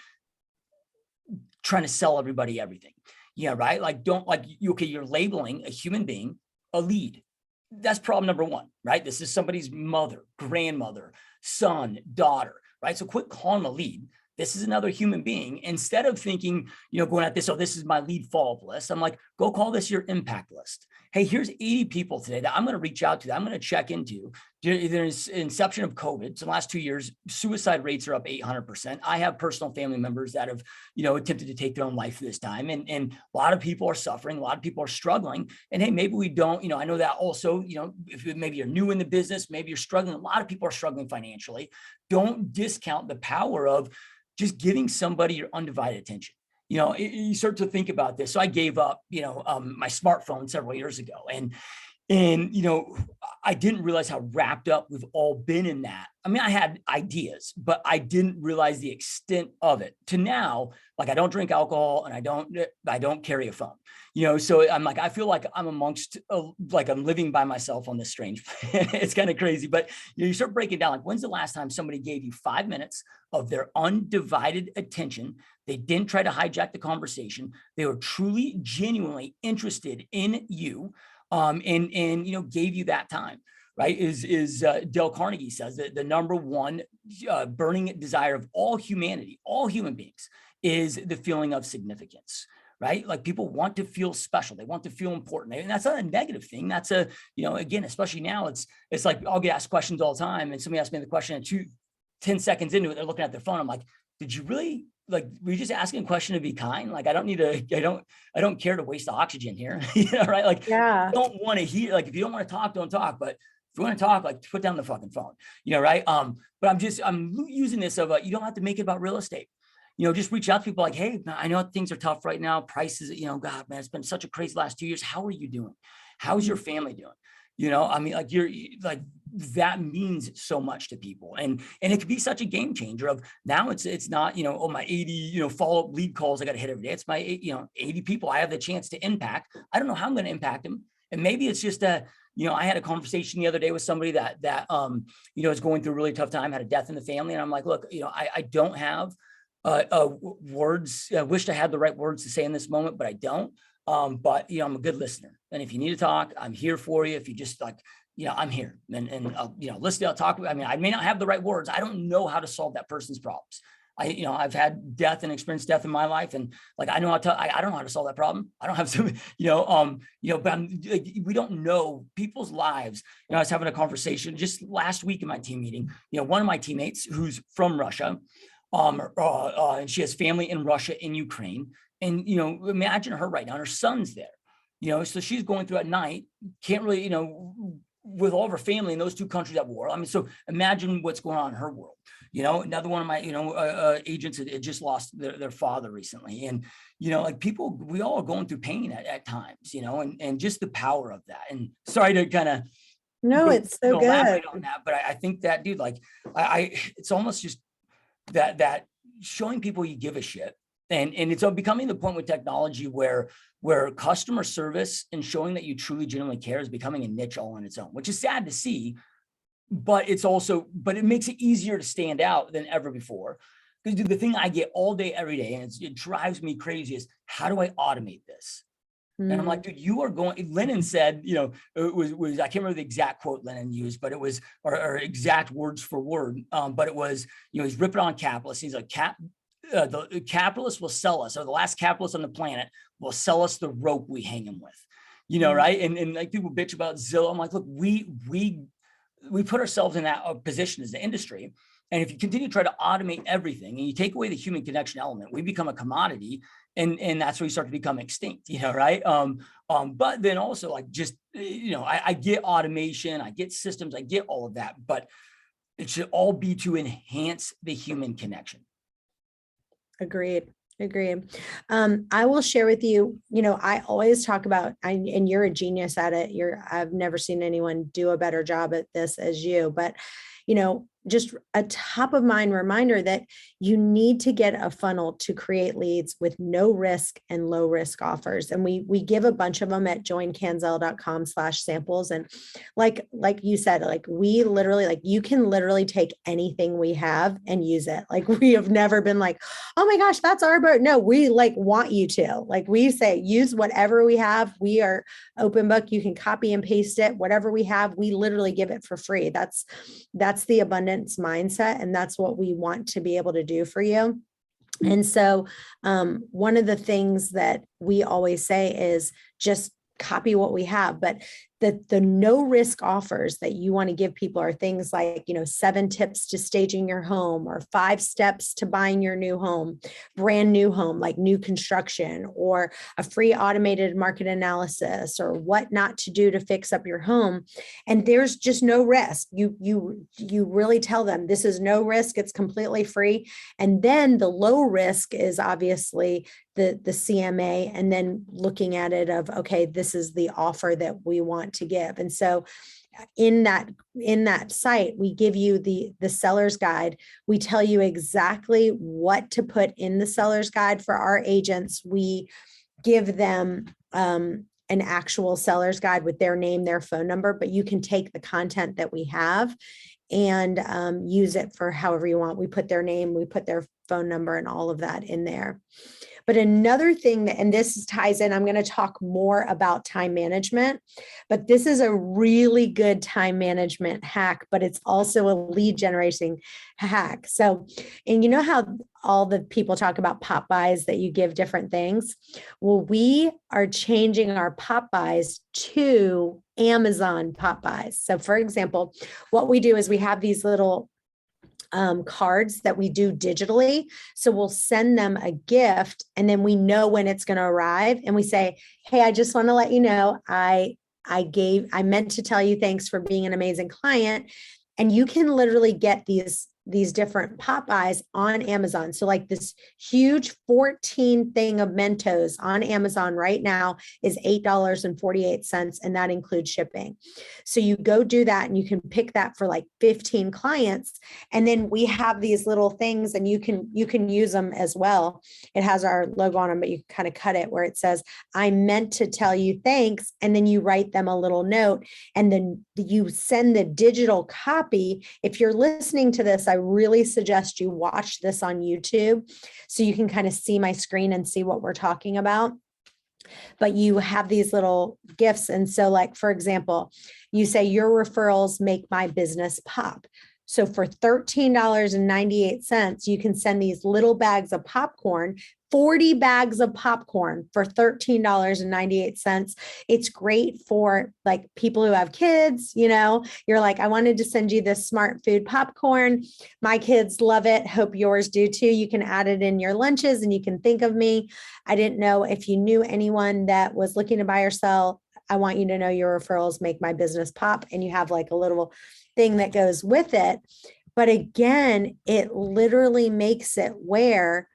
trying to sell everybody everything. Yeah, right. You're labeling a human being a lead. That's problem number one, right? This is somebody's mother, grandmother, son, daughter, right? So quit calling them a lead. This is another human being. Instead of thinking, going at this, oh, this is my lead follow-up list. I'm like, go call this your impact list. Hey, here's 80 people today that I'm going to reach out to, that I'm going to check into. There's inception of COVID. So the last 2 years, suicide rates are up 800%. I have personal family members that have, attempted to take their own life this time. And a lot of people are suffering. A lot of people are struggling. And hey, maybe we don't, I know that also, if maybe you're new in the business, maybe you're struggling. A lot of people are struggling financially. Don't discount the power of just giving somebody your undivided attention. You start to think about this. So I gave up, my smartphone several years ago, and And, I didn't realize how wrapped up we've all been in that. I mean, I had ideas, but I didn't realize the extent of it to now, like I don't drink alcohol and I don't carry a phone, so I'm like, I feel like I'm amongst, like I'm living by myself on this strange, it's kind of crazy, but you start breaking down, like, when's the last time somebody gave you 5 minutes of their undivided attention? They didn't try to hijack the conversation. They were truly, genuinely interested in you. And gave you that time, right? Is Dale Carnegie says that the number one burning desire of all humanity, all human beings, is the feeling of significance, right? Like people want to feel special. They want to feel important. And that's not a negative thing. That's again, especially now, it's like I'll get asked questions all the time, and somebody asks me the question and 10 seconds into it, they're looking at their phone. I'm like, did you really, like, were you just asking a question to be kind? Like, I don't care to waste the oxygen here, right? Like, Yeah. don't want to hear, like, if you don't want to talk, don't talk. But if you want to talk, like, put down the fucking phone, right? But I'm using this of, you don't have to make it about real estate. Just reach out to people like, hey, I know things are tough right now. Prices, God, man, it's been such a crazy last 2 years. How are you doing? How's your family doing? I mean, like, you're like, that means so much to people. And it could be such a game changer of now it's not, oh, my 80, follow-up lead calls I got to hit every day. It's my, 80 people I have the chance to impact. I don't know how I'm going to impact them. And maybe it's just I had a conversation the other day with somebody that is going through a really tough time, had a death in the family. And I'm like, look, I don't have words. I wished I had the right words to say in this moment, but I don't. But I'm a good listener. And if you need to talk, I'm here for you. If you just like, I'm here and listen, I'll talk. I mean, I may not have the right words. I don't know how to solve that person's problems. I've had death and experienced death in my life. And like, I know how to, I don't know how to solve that problem. I don't have to, but we don't know people's lives. I was having a conversation just last week in my team meeting, one of my teammates who's from Russia, and she has family in Russia, in Ukraine. And, imagine her right now, her son's there, so she's going through at night, can't really, with all of her family in those two countries at war. I mean, so imagine what's going on in her world. Another one of my, agents had just lost their father recently. And, like people, we all are going through pain at times, and just the power of that. And sorry to kind of, No, it's so good on that, but I think that, dude, like it's almost just that showing people you give a shit. And it's becoming the point with technology where customer service and showing that you truly genuinely care is becoming a niche all on its own, which is sad to see, but it makes it easier to stand out than ever before. Because the thing I get all day, every day, and it drives me crazy is, how do I automate this? And I'm like, dude, you are going, Lennon said, it was, I can't remember the exact quote Lennon used, but it was, or exact words for word. But it was, he's ripping on capitalists. He's like, the capitalists will sell us, or the last capitalist on the planet will sell us the rope we hang him with, right? And like people bitch about Zillow. I'm like, look, we put ourselves in that position as the industry. And if you continue to try to automate everything and you take away the human connection element, we become a commodity, and that's where we start to become extinct, right? But then also, like, just, I get automation, I get systems, I get all of that, but it should all be to enhance the human connection. Agreed. I will share with you, I always talk about, and you're a genius at it. I've never seen anyone do a better job at this as you, but, just a top of mind reminder that you need to get a funnel to create leads with no risk and low risk offers. And we give a bunch of them at joincanzel.com/samples. And like you said, like we literally, like you can literally take anything we have and use it. Like we have never been like, oh my gosh, that's our boat. No, we like want you to, like we say, use whatever we have. We are open book. You can copy and paste it. Whatever we have, we literally give it for free. That's the abundance mindset. And that's what we want to be able to do for you. And so one of the things that we always say is just copy what we have, but the no risk offers that you want to give people are things like, 7 tips to staging your home, or 5 steps to buying your new home, brand new home, like new construction, or a free automated market analysis, or what not to do to fix up your home. And there's just no risk. You really tell them this is no risk. It's completely free. And then the low risk is obviously the CMA, and then looking at it of, okay, this is the offer that we want to give. And so in that site, we give you the seller's guide. We tell you exactly what to put in the seller's guide for our agents. We give them an actual seller's guide with their name, their phone number, but you can take the content that we have and use it for however you want. We put their name, we put their phone number and all of that in there. But another thing that, and this ties in, I'm going to talk more about time management, but this is a really good time management hack, but it's also a lead generating hack. So, and you know how all the people talk about pop buys that you give different things? Well, we are changing our pop buys to Amazon pop buys. So for example, what we do is we have these little cards that we do digitally. So we'll send them a gift and then we know when it's going to arrive. And we say, hey, I just want to let you know, I meant to tell you thanks for being an amazing client. And you can literally get these different Popeyes on Amazon. So like this huge 14 thing of Mentos on Amazon right now is $8.48, and that includes shipping. So you go do that and you can pick that for like 15 clients. And then we have these little things and you can use them as well. It has our logo on them, but you can kind of cut it where it says, I meant to tell you thanks. And then you write them a little note and then you send the digital copy. If you're listening to this, I really suggest you watch this on YouTube so you can kind of see my screen and see what we're talking about. But you have these little gifts. And so like, for example, you say your referrals make my business pop. So for $13.98, you can send these little bags of popcorn, 40 bags of popcorn for $13.98. It's great for like people who have kids, you're like, I wanted to send you this smart food popcorn. My kids love it. Hope yours do too. You can add it in your lunches and you can think of me. I didn't know if you knew anyone that was looking to buy or sell. I want you to know your referrals make my business pop. And you have like a little thing that goes with it. But again, it literally makes it where,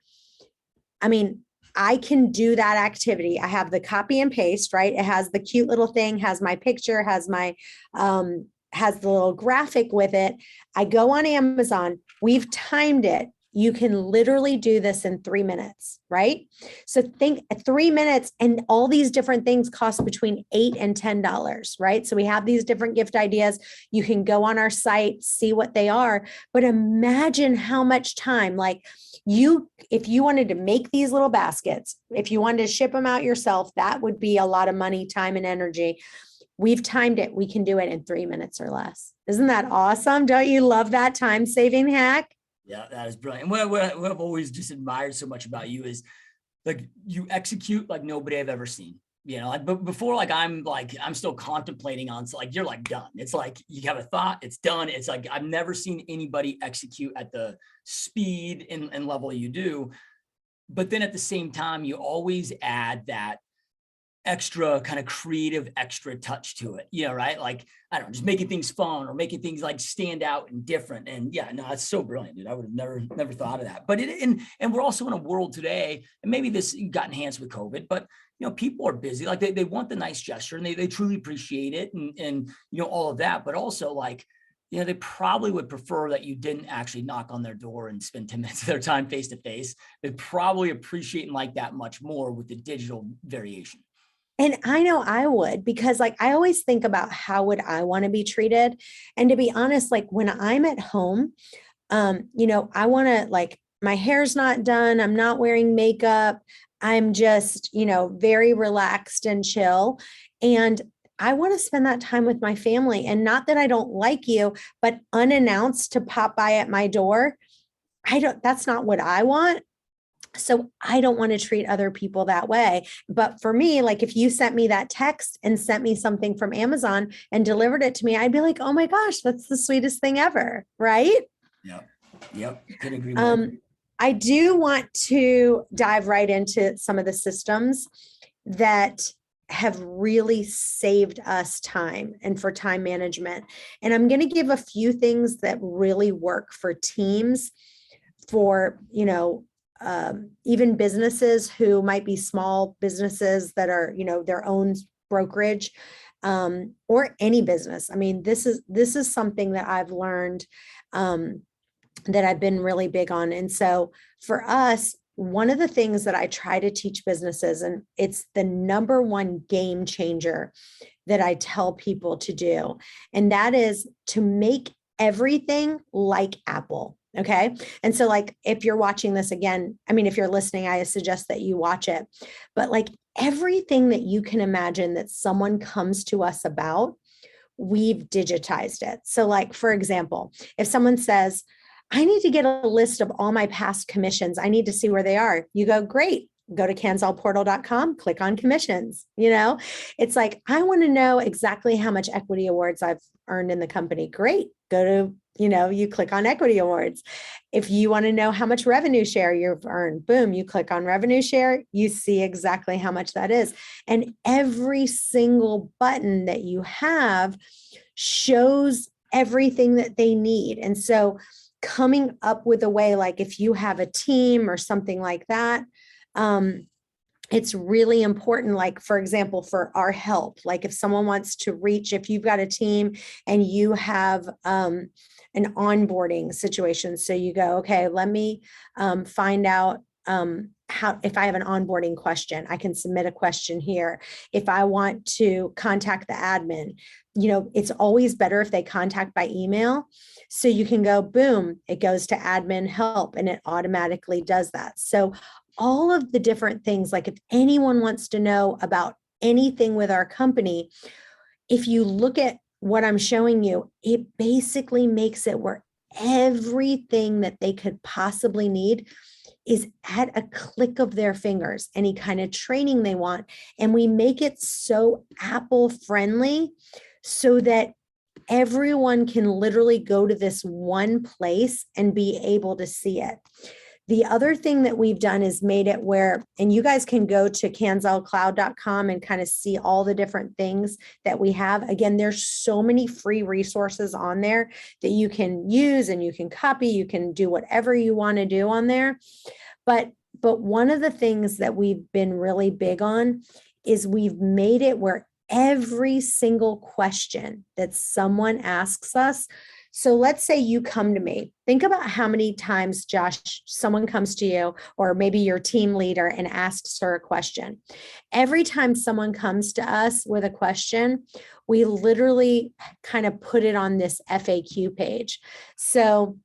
I can do that activity. I have the copy and paste, right? It has the cute little thing, has my picture, has my, has the little graphic with it. I go on Amazon. We've timed it. You can literally do this in 3 minutes, right? So think 3 minutes and all these different things cost between $8 and $10, right? So we have these different gift ideas. You can go on our site, see what they are, but imagine how much time, like if you wanted to make these little baskets, if you wanted to ship them out yourself, that would be a lot of money, time, and energy. We've timed it. We can do it in 3 minutes or less. Isn't that awesome? Don't you love that time-saving hack? Yeah, that is brilliant. And what I've always just admired so much about you is like you execute like nobody I've ever seen. But before I'm still contemplating on, so like you're like done. It's like you have a thought, it's done. It's like I've never seen anybody execute at the speed and level you do. But then at the same time, you always add that extra kind of creative extra touch to it, right? Like, I don't know, just making things fun or making things like stand out and different. And yeah, no, that's so brilliant, dude. I would have never thought of that. But and we're also in a world today, and maybe this got enhanced with COVID, but people are busy. Like they want the nice gesture and they truly appreciate it and all of that. But also like, they probably would prefer that you didn't actually knock on their door and spend 10 minutes of their time face to face. They'd probably appreciate and like that much more with the digital variation. And I know I would, because like, I always think about how would I want to be treated? And to be honest, like when I'm at home, I want to like, my hair's not done. I'm not wearing makeup. I'm just, very relaxed and chill. And I want to spend that time with my family, and not that I don't like you, but unannounced to pop by at my door. That's not what I want. So I don't want to treat other people that way. But for me, like if you sent me that text and sent me something from Amazon and delivered it to me, I'd be like, oh my gosh, that's the sweetest thing ever. Right? Yep. Couldn't agree more. I do want to dive right into some of the systems that have really saved us time and for time management. And I'm going to give a few things that really work for teams, for, even businesses who might be small businesses that are, their own brokerage. or any business. I mean, this is something that I've learned, that I've been really big on. And so for us, one of the things that I try to teach businesses, and it's the number one game changer that I tell people to do, and that is to make everything like Apple. Okay. And so like, if you're watching this again, I mean, if you're listening, I suggest that you watch it, but like everything that you can imagine that someone comes to us about, we've digitized it. So like, for example, if someone says, I need to get a list of all my past commissions, I need to see where they are. You go, great. Go to canzelportal.com, click on commissions. It's like, I want to know exactly how much equity awards I've earned in the company. Great. Go to, you click on equity awards. If you want to know how much revenue share you've earned, boom, you click on revenue share, you see exactly how much that is. And every single button that you have shows everything that they need. And so coming up with a way, like if you have a team or something like that, it's really important. Like, for example, for our help, like if someone wants to reach, if you've got a team and you have an onboarding situation, so you go, okay, let me find out how, if I have an onboarding question, I can submit a question here. If I want to contact the admin, it's always better if they contact by email. So you can go, boom, it goes to admin help and it automatically does that. So all of the different things, like if anyone wants to know about anything with our company, if you look at what I'm showing you, it basically makes it where everything that they could possibly need is at a click of their fingers, any kind of training they want. And we make it so Apple friendly so that everyone can literally go to this one place and be able to see it. The other thing that we've done is made it where, and you guys can go to canzelcloud.com and kind of see all the different things that we have. Again, there's so many free resources on there that you can use and you can copy, you can do whatever you want to do on there. But one of the things that we've been really big on is we've made it where every single question that someone asks us. So let's say you come to me. Think about how many times, Josh, someone comes to you, or maybe your team leader, and asks her a question. Every time someone comes to us with a question, we literally kind of put it on this FAQ page. So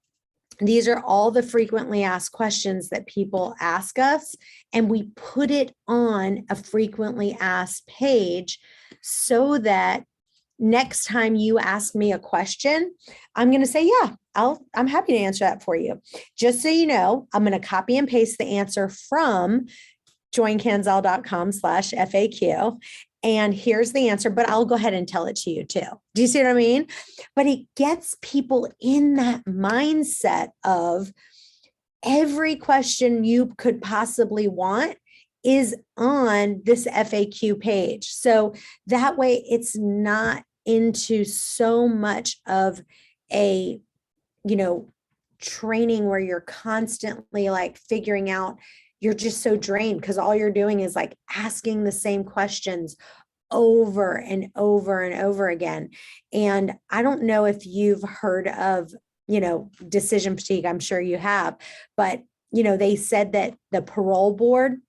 these are all the frequently asked questions that people ask us, and we put it on a frequently asked page so that next time you ask me a question, I'm going to say, yeah, I'm happy to answer that for you. Just so you know, I'm going to copy and paste the answer from joincanzel.com/FAQ. And here's the answer, but I'll go ahead and tell it to you too. Do you see what I mean? But it gets people in that mindset of every question you could possibly want is on this FAQ page. So that way it's not into so much of a, training where you're constantly like figuring out, you're just so drained because all you're doing is like asking the same questions over and over and over again. And I don't know if you've heard of, decision fatigue. I'm sure you have, but they said that the parole board,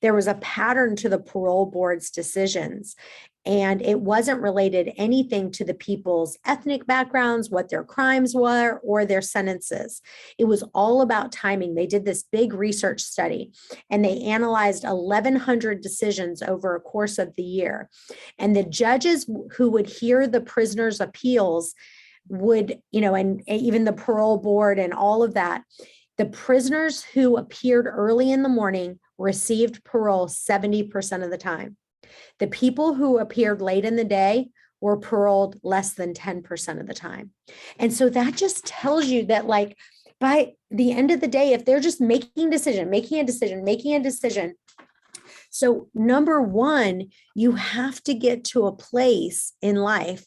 there was a pattern to the parole board's decisions, and it wasn't related anything to the people's ethnic backgrounds, what their crimes were, or their sentences. It was all about timing. They did this big research study, and they analyzed 1,100 decisions over a course of the year. And the judges who would hear the prisoners' appeals would, and even the parole board and all of that, the prisoners who appeared early in the morning received parole 70% of the time. The people who appeared late in the day were paroled less than 10% of the time. And so that just tells you that, like, by the end of the day, if they're just making a decision. So number one, you have to get to a place in life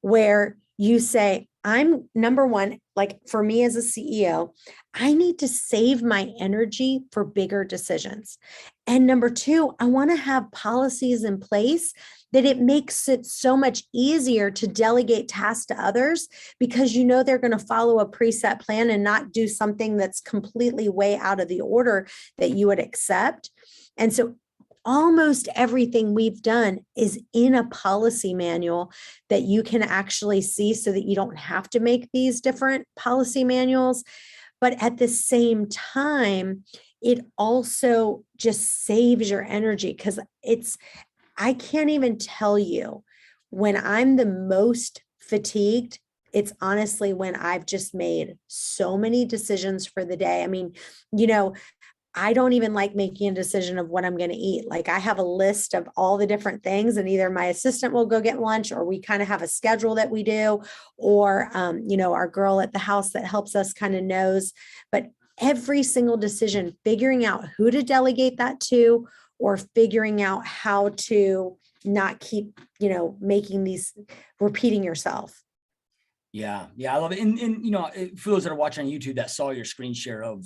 where you say, I'm number one, like for me as a CEO, I need to save my energy for bigger decisions. And number two, I want to have policies in place that it makes it so much easier to delegate tasks to others because you know they're going to follow a preset plan and not do something that's completely way out of the order that you would accept. And so almost everything we've done is in a policy manual that you can actually see so that you don't have to make these different policy manuals. But at the same time, it also just saves your energy because I can't even tell you when I'm the most fatigued. It's honestly when I've just made so many decisions for the day. I mean, I don't even like making a decision of what I'm going to eat. Like I have a list of all the different things and either my assistant will go get lunch or we kind of have a schedule that we do, or, our girl at the house that helps us kind of knows, but every single decision, figuring out who to delegate that to, or figuring out how to not keep, making these, repeating yourself. Yeah. I love it. And for those that are watching on YouTube that saw your screen share of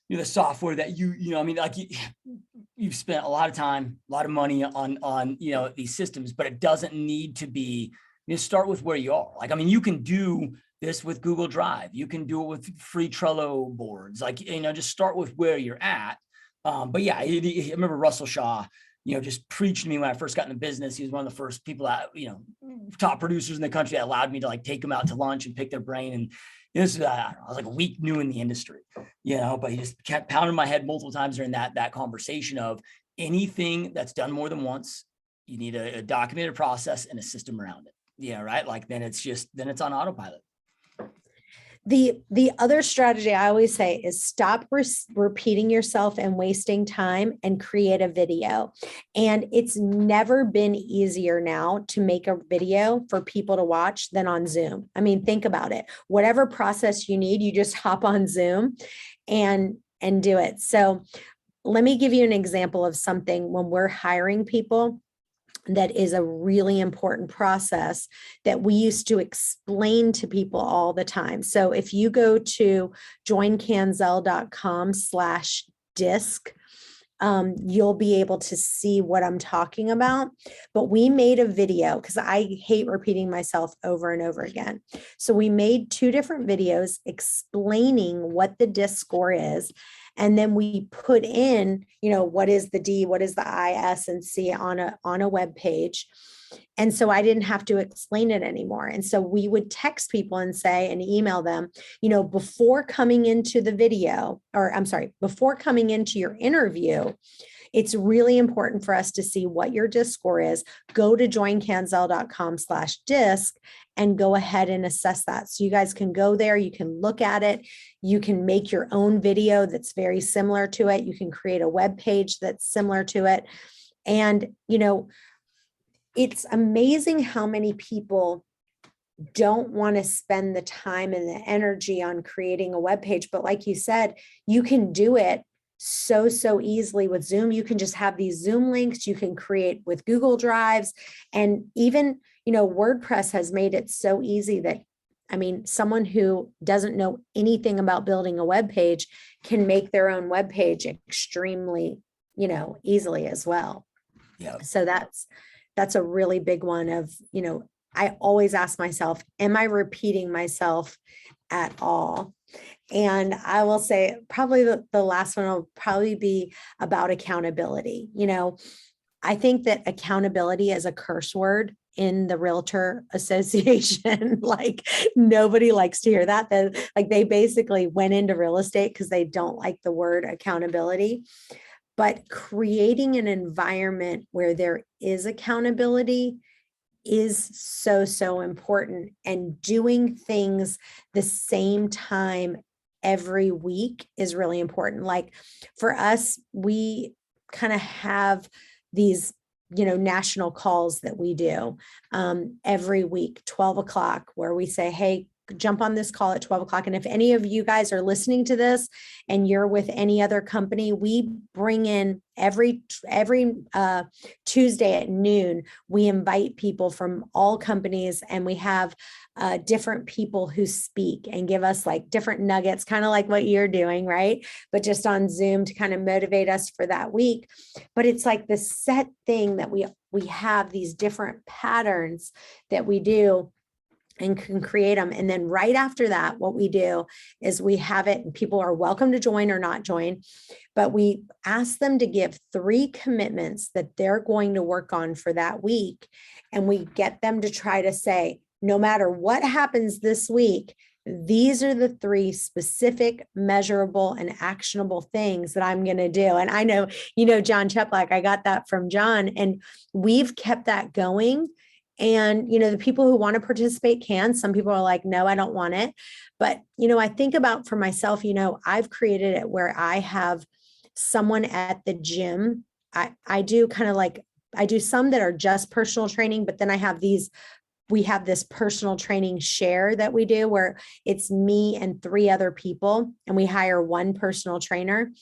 the software that you've spent a lot of time, a lot of money on these systems, but it doesn't need to be, start with where you are. You can do this with Google Drive. You can do it with free Trello boards. Just start with where you're at. But yeah, I remember Russell Shaw, just preached to me when I first got in the business. He was one of the first people that, top producers in the country that allowed me to take them out to lunch and pick their brain. And this is, I was like a week new in the industry, but he just kept pounding my head multiple times during that conversation of anything that's done more than once, you need a documented process and a system around it. Yeah. Right. Then it's on autopilot. The other strategy I always say is stop repeating yourself and wasting time and create a video. And it's never been easier now to make a video for people to watch than on Zoom. Think about it. Whatever process you need, you just hop on Zoom and do it. So let me give you an example of something when we're hiring people. That is a really important process that we used to explain to people all the time. So if you go to joincanzel.com/disc, you'll be able to see what I'm talking about. But we made a video because I hate repeating myself over and over again. So we made 2 different videos explaining what the DISC score is. And then we put in, what is the D, what is the I, S, and C on a web page. And so I didn't have to explain it anymore. And so we would text people and say, and email them, before coming into the video, or I'm sorry, before coming into your interview, it's really important for us to see what your DISC score is. Go to joincanzel.com/disc and go ahead and assess that. So you guys can go there, you can look at it, you can make your own video that's very similar to it. You can create a web page that's similar to it. And, it's amazing how many people don't want to spend the time and the energy on creating a web page. But like you said, you can do it so easily with Zoom. You can just have these Zoom links you can create with Google Drives. And even, WordPress has made it so easy that, someone who doesn't know anything about building a web page can make their own web page extremely, easily as well. Yeah. So that's a really big one of, I always ask myself, am I repeating myself at all? And I will say probably the last one will probably be about accountability. I think that accountability is a curse word in the Realtor Association. Nobody likes to hear that. They basically went into real estate because they don't like the word accountability. But creating an environment where there is accountability is so important, and doing things the same time every week is really important. Like for us, we kind of have these, national calls that we do every week, 12 o'clock, where we say, hey, jump on this call at 12 o'clock. And if any of you guys are listening to this and you're with any other company, we bring in every Tuesday at noon, we invite people from all companies, and we have different people who speak and give us like different nuggets, kind of like what you're doing, right? But just on Zoom to kind of motivate us for that week. But it's like the set thing that we have these different patterns that we do and can create them. And then right after that, what we do is we have it, and people are welcome to join or not join, but we ask them to give 3 commitments that they're going to work on for that week. And we get them to try to say, no matter what happens this week, these are the 3 specific, measurable, and actionable things that I'm going to do. And I know, John Cheplack, I got that from John, and we've kept that going. And, the people who want to participate can. Some people are like, no, I don't want it. But, I think about for myself, I've created it where I have someone at the gym. I do kind of like, I do some that are just personal training, but then we have this personal training share that we do where it's me and 3 other people, and we hire 1 personal trainer.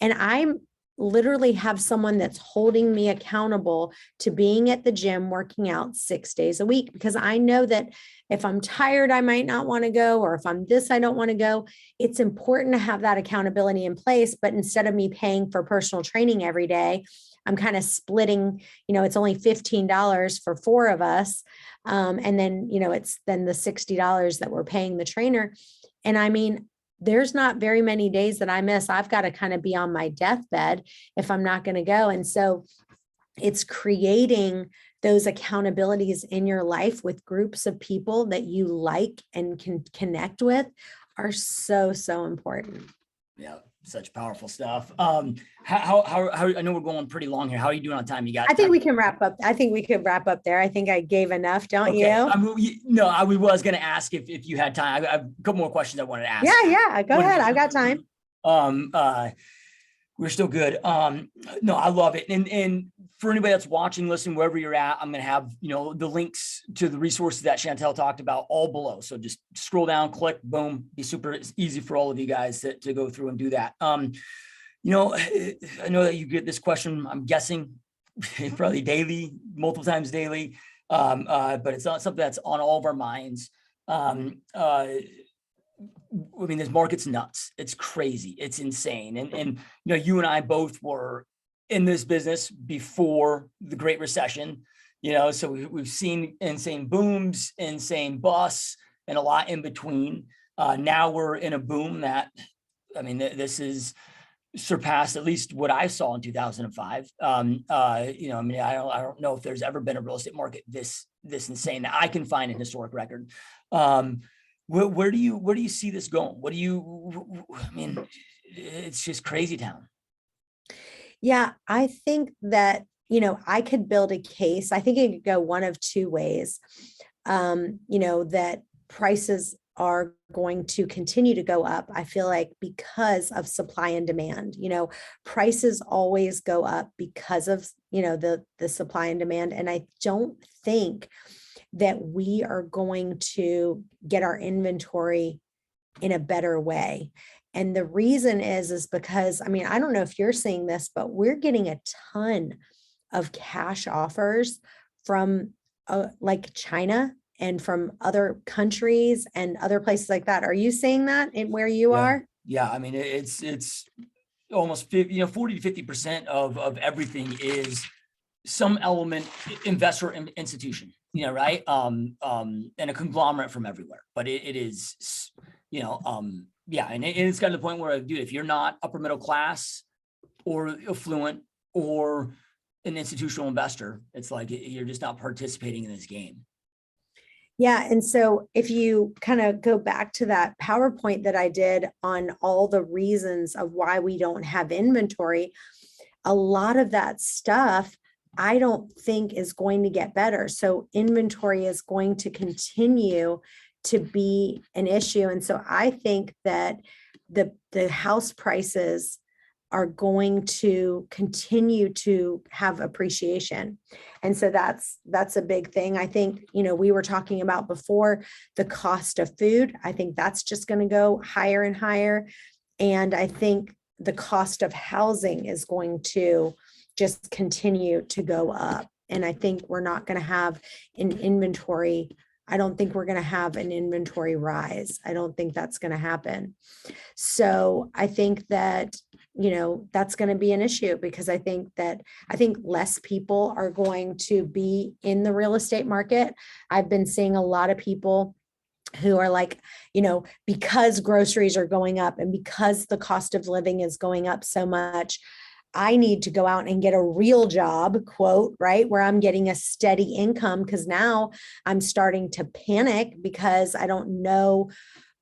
And I'm literally have someone that's holding me accountable to being at the gym, working out 6 days a week, because I know that if I'm tired, I might not want to go, or if I'm this, I don't want to go. It's important to have that accountability in place. But instead of me paying for personal training every day, I'm kind of splitting, it's only $15 for 4 of us. And then, it's then the $60 that we're paying the trainer. And I mean, there's not very many days that I miss. I've got to kind of be on my deathbed if I'm not going to go. And so it's creating those accountabilities in your life with groups of people that you like and can connect with are so, so important. Yeah. Such powerful stuff. How I know we're going pretty long here. How are you doing on time? You got? I think we can wrap up. I think we could wrap up there. I think I gave enough, don't you? No, I was going to ask if you had time. I have a couple more questions I wanted to ask. Yeah. Go ahead. I've got time. We're still good. No, I love it. And for anybody that's watching, listening, wherever you're at, I'm going to have, the links to the resources that Chantel talked about all below. So just scroll down, click, boom, be super easy for all of you guys to go through and do that. I know that you get this question, I'm guessing probably daily, multiple times daily. But it's not something that's on all of our minds. I mean, this market's nuts. It's crazy. It's insane. And you and I both were in this business before the Great Recession, so we've seen insane booms, insane busts, and a lot in between. Now we're in a boom that, I mean, this is surpassed at least what I saw in 2005. I mean, I don't know if there's ever been a real estate market this insane that I can find an historic record. Where do you see this going? I mean, it's just crazy town. Yeah, I think that, I could build a case. I think it could go one of 2 ways, that prices are going to continue to go up. I feel like because of supply and demand, prices always go up because of, the supply and demand. And I don't think that we are going to get our inventory in a better way. And the reason is because, I mean, I don't know if you're seeing this, but we're getting a ton of cash offers from like China and from other countries and other places like that. Are you seeing that in where you are? Yeah. I mean, it's almost 40 to 50% of everything is some element investor institution, right? And a conglomerate from everywhere, but it is, yeah. And it's got to the point where, dude, if you're not upper middle class or affluent or an institutional investor, it's like, you're just not participating in this game. Yeah. And so if you kind of go back to that PowerPoint that I did on all the reasons of why we don't have inventory, a lot of that stuff I don't think is going to get better. So inventory is going to continue to be an issue. And so I think that the house prices are going to continue to have appreciation. And so that's a big thing. I think, we were talking about before the cost of food. I think that's just going to go higher and higher. And I think the cost of housing is going to just continue to go up. And I think we're not going to have an inventory. I don't think we're going to have an inventory rise. I don't think that's going to happen. So I think that, that's going to be an issue, because I think less people are going to be in the real estate market. I've been seeing a lot of people who are like, because groceries are going up and because the cost of living is going up so much, I need to go out and get a real job, quote, right, where I'm getting a steady income, because now I'm starting to panic because I don't know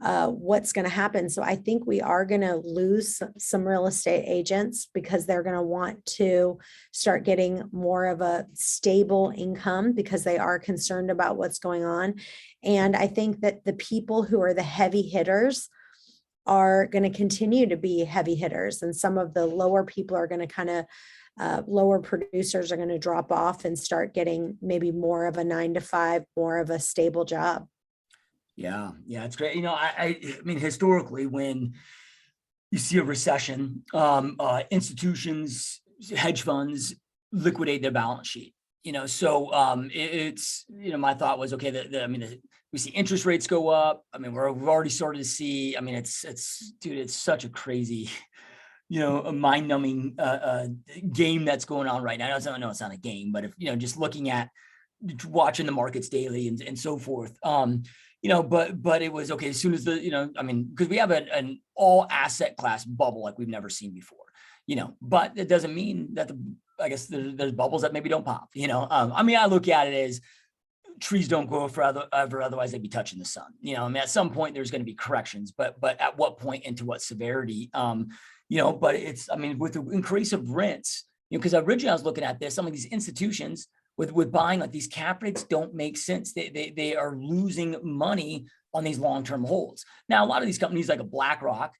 what's going to happen. So I think we are going to lose some real estate agents, because they're going to want to start getting more of a stable income, because they are concerned about what's going on. And I think that the people who are the heavy hitters are going to continue to be heavy hitters. And some of the lower people are going to kind of lower producers are going to drop off and start getting maybe more of a 9-to-5, more of a stable job. Yeah, it's great. I mean, historically, when you see a recession, institutions, hedge funds liquidate their balance sheet. So it's my thought was, okay, we see interest rates go up. I mean, we've already started to see. I mean, it's such a crazy, a mind-numbing game that's going on right now. I know it's not a game, but if just looking at watching the markets daily and so forth. But it was okay as soon as because we have an all asset class bubble like we've never seen before, but it doesn't mean that I guess there's bubbles that maybe don't pop, I look at it as trees don't grow forever, otherwise they'd be touching the sun, at some point there's going to be corrections, but at what point and to what severity, but it's, with the increase of rents, because originally I was looking at this, some of these institutions with buying, like, these cap rates don't make sense. They are losing money on these long-term holds. Now, a lot of these companies like a BlackRock,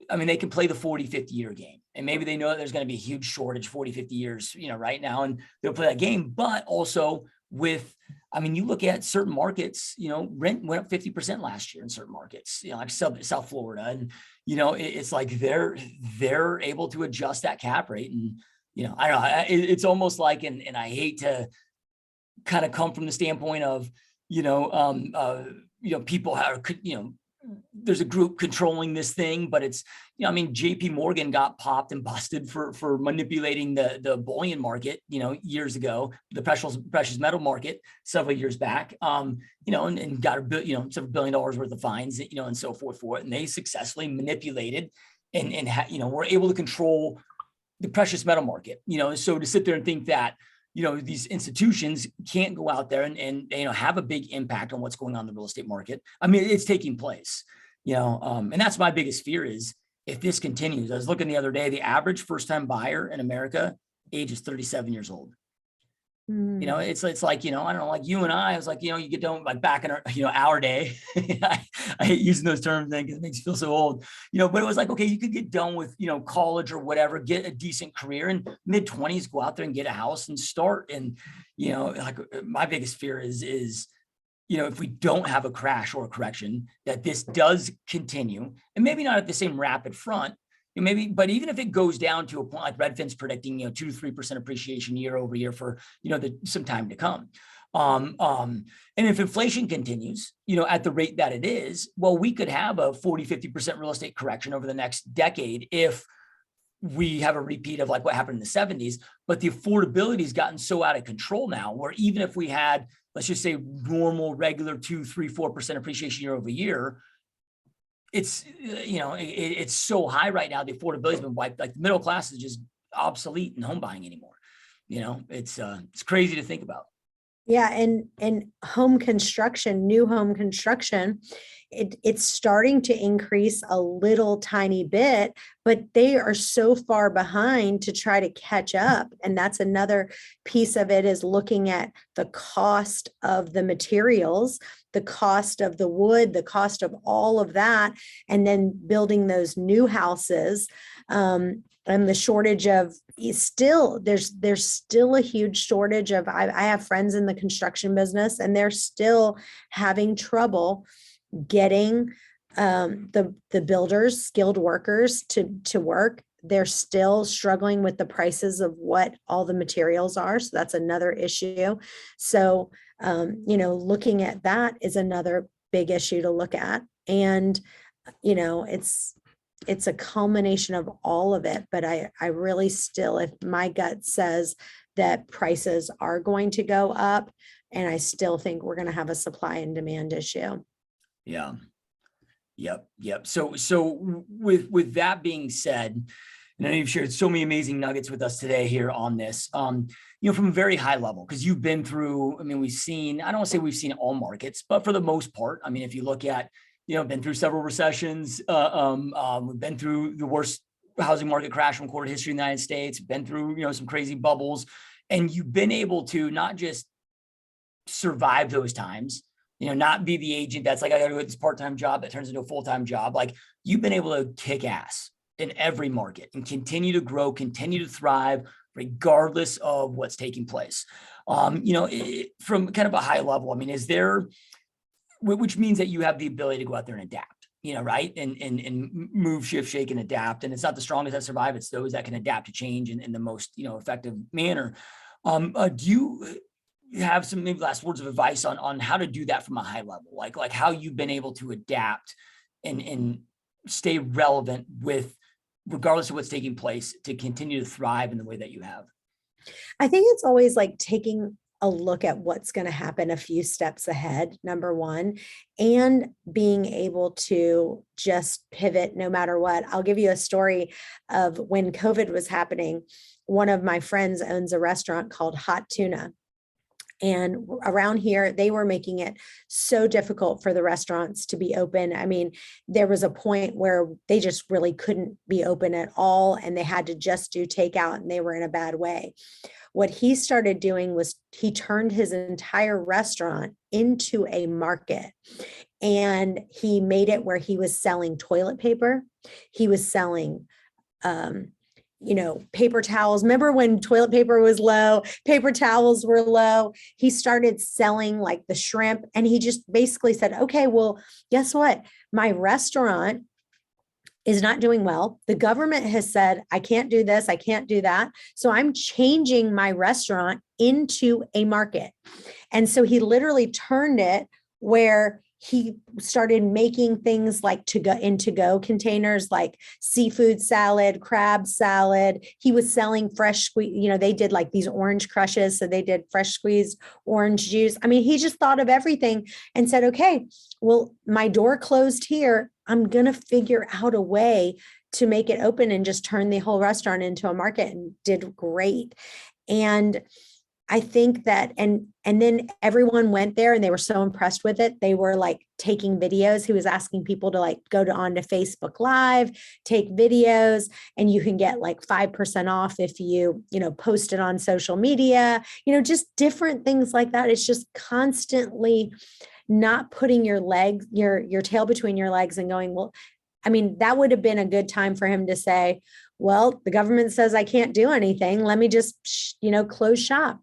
they can play the 40, 50-year game. And maybe they know that there's going to be a huge shortage 40, 50 years, right now, and they'll play that game. But also with, you look at certain markets, rent went up 50% last year in certain markets, like South Florida. And, it's like they're able to adjust that cap rate. And, I don't know, it's almost like, and I hate to kind of come from the standpoint of, people are, there's a group controlling this thing, but it's, JP Morgan got popped and busted for manipulating the bullion market, years ago, the precious metal market several years back, and got several $1 billion worth of fines, and so forth for it. And they successfully manipulated and were able to control the precious metal market, so to sit there and think that, these institutions can't go out there and have a big impact on what's going on in the real estate market. It's taking place, and that's my biggest fear is if this continues. I was looking the other day, the average first-time buyer in America age is 37 years old. It's like, I don't know, like you and I was like, you get done like back in our, our day. I hate using those terms then because it makes you feel so old, but it was like, okay, you could get done with, college or whatever, get a decent career in mid-20s, go out there and get a house and start. And, like my biggest fear is, if we don't have a crash or a correction, that this does continue, and maybe not at the same rapid front, maybe, but even if it goes down to a point like Redfin's predicting, 2 to 3% appreciation year over year for, some time to come. And if inflation continues, at the rate that it is, well, we could have a 40, 50% real estate correction over the next decade if we have a repeat of like what happened in the 70s. But the affordability has gotten so out of control now, where even if we had, let's just say, normal, regular 2, 3, 4% appreciation year over year, it's, it's so high right now. The affordability has been wiped. Like the middle class is just obsolete in home buying anymore. It's crazy to think about. Yeah. And home construction, new home construction, it's starting to increase a little tiny bit, but they are so far behind to try to catch up. And that's another piece of it, is looking at the cost of the materials, the cost of the wood, the cost of all of that, and then building those new houses. And the shortage of is still, there's still a huge shortage of, I have friends in the construction business and they're still having trouble getting the builders, skilled workers to work. They're still struggling with the prices of what all the materials are. So that's another issue. So, looking at that is another big issue to look at. And, it's a culmination of all of it. But I really still, if my gut says that prices are going to go up, and I still think we're going to have a supply and demand issue. Yeah. Yep. So with that being said, and I know you've shared so many amazing nuggets with us today here on this, from a very high level, because you've been through, I don't want to say we've seen all markets, but for the most part, if you look at, been through several recessions, we've been through the worst housing market crash in recorded history in the United States, been through, some crazy bubbles, and you've been able to not just survive those times, not be the agent that's like, I got to do this part-time job that turns into a full-time job. Like, you've been able to kick ass in every market and continue to grow, continue to thrive, regardless of what's taking place. From kind of a high level, is there, which means that you have the ability to go out there and adapt, right? And move, shift, shake, and adapt. And it's not the strongest that survive. It's those that can adapt to change in the most, effective manner. Do you have some maybe last words of advice on how to do that from a high level, like how you've been able to adapt and stay relevant with, regardless of what's taking place, to continue to thrive in the way that you have? I think it's always like taking a look at what's going to happen a few steps ahead, number one, and being able to just pivot no matter what. I'll give you a story of when COVID was happening. One of my friends owns a restaurant called Hot Tuna. And around here, they were making it so difficult for the restaurants to be open. There was a point where they just really couldn't be open at all, and they had to just do takeout, and they were in a bad way. What he started doing was he turned his entire restaurant into a market, and he made it where he was selling toilet paper. He was selling, paper towels. Remember when toilet paper was low, paper towels were low? He started selling like the shrimp, and he just basically said, okay, well, guess what? My restaurant is not doing well. The government has said, I can't do this, I can't do that. So I'm changing my restaurant into a market. And so he literally turned it where he started making things like to-go containers, like seafood salad, crab salad. He was selling fresh squeeze, they did like these orange crushes. So they did fresh squeezed orange juice. He just thought of everything and said, okay, well, my door closed here. I'm going to figure out a way to make it open, and just turn the whole restaurant into a market, and did great. And I think that, and then everyone went there and they were so impressed with it. They were like taking videos. He was asking people to like go onto Facebook Live, take videos, and you can get like 5% off if you, post it on social media, just different things like that. It's just constantly not putting your tail between your legs and going, well, that would have been a good time for him to say, well, the government says I can't do anything. Let me just, close shop.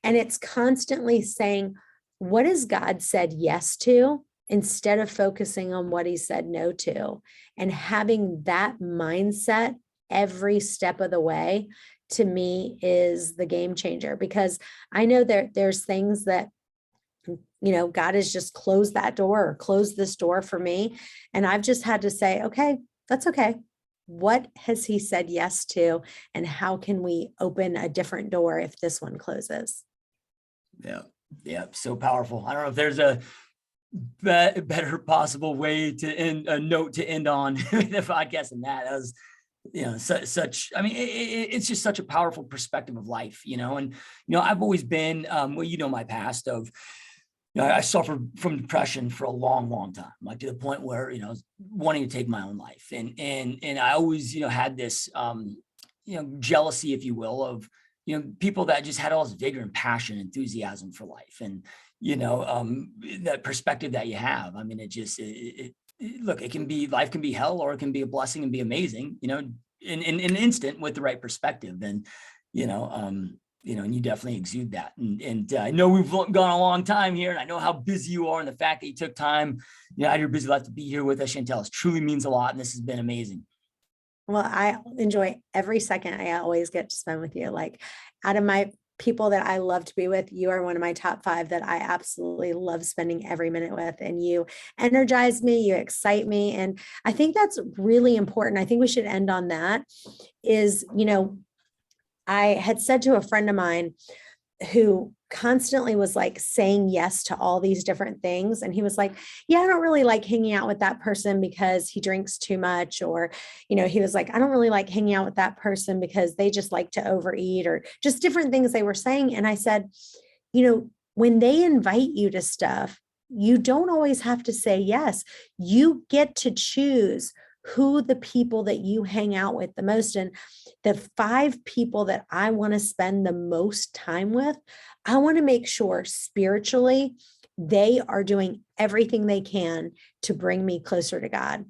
And it's constantly saying, what has God said yes to, instead of focusing on what he said no to, and having that mindset every step of the way, to me, is the game changer. Because I know there's things that, God has just closed that door, or closed this door for me. And I've just had to say, okay, that's okay. What has he said yes to? And how can we open a different door if this one closes? Yeah. So powerful. I don't know if there's a better possible way to end, a note to end on the podcast than that. That was, it's just such a powerful perspective of life, and, I've always been, my past of, I suffered from depression for a long, long time, like to the point where, I was wanting to take my own life. And I always, had this, jealousy, if you will, of, people that just had all this vigor and passion, enthusiasm for life. And, that perspective that you have, look, life can be hell, or it can be a blessing and be amazing. in an instant with the right perspective. And, and you definitely exude that. And I know we've gone a long time here, and I know how busy you are, and the fact that you took time, out of your busy life to be here with us, Chantel, it truly means a lot. And this has been amazing. Well, I enjoy every second I always get to spend with you. Like, out of my people that I love to be with, you are one of my top 5 that I absolutely love spending every minute with. And you energize me, you excite me. And I think that's really important. I think we should end on that is, I had said to a friend of mine who constantly was like saying yes to all these different things. And he was like, yeah, I don't really like hanging out with that person because he drinks too much. Or, he was like, I don't really like hanging out with that person because they just like to overeat, or just different things they were saying. And I said, when they invite you to stuff, you don't always have to say yes. You get to choose who the people that you hang out with the most. And the 5 people that I want to spend the most time with, I want to make sure spiritually they are doing everything they can to bring me closer to God.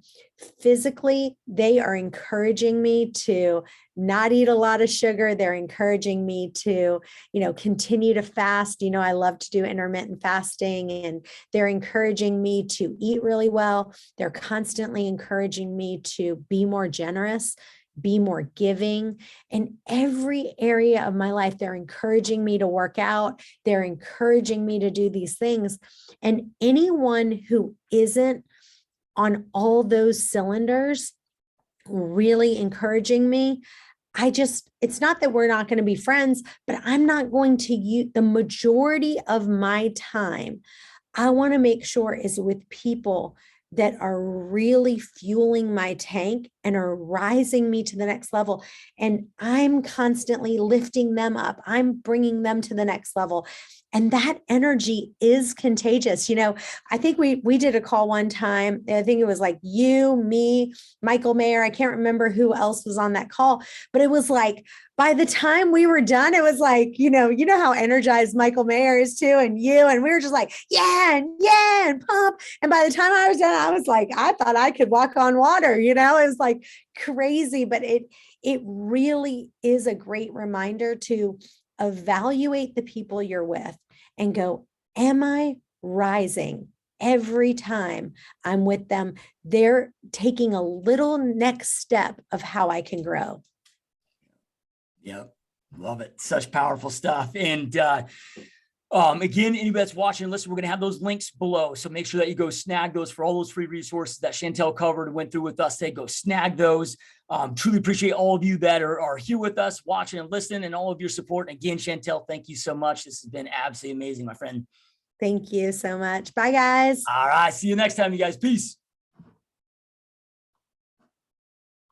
Physically, they are encouraging me to not eat a lot of sugar. They're encouraging me to, continue to fast. I love to do intermittent fasting, and they're encouraging me to eat really well. They're constantly encouraging me to be more generous, be more giving. In every area of my life, they're encouraging me to work out. They're encouraging me to do these things. And anyone who isn't on all those cylinders really encouraging me, it's not that we're not going to be friends, but I'm not going to use the majority of my time. I want to make sure is with people that are really fueling my tank and are rising me to the next level. And I'm constantly lifting them up. I'm bringing them to the next level. And that energy is contagious. I think we did a call one time. I think it was like you, me, Michael Mayer. I can't remember who else was on that call, but it was like, by the time we were done, it was like, you know how energized Michael Mayer is too, and we were just like, yeah, and pump. And by the time I was done, I was like, I thought I could walk on water. It was like crazy, but it really is a great reminder to evaluate the people you're with and go, am I rising every time I'm with them? They're taking a little next step of how I can grow. Yep. Love it. Such powerful stuff. And again, anybody that's watching and listening, we're going to have those links below. So make sure that you go snag those for all those free resources that Chantel covered and went through with us today. Go snag those. Truly appreciate all of you that are here with us, watching and listening, and all of your support. And again, Chantel, thank you so much. This has been absolutely amazing, my friend. Thank you so much. Bye, guys. All right. See you next time, you guys. Peace.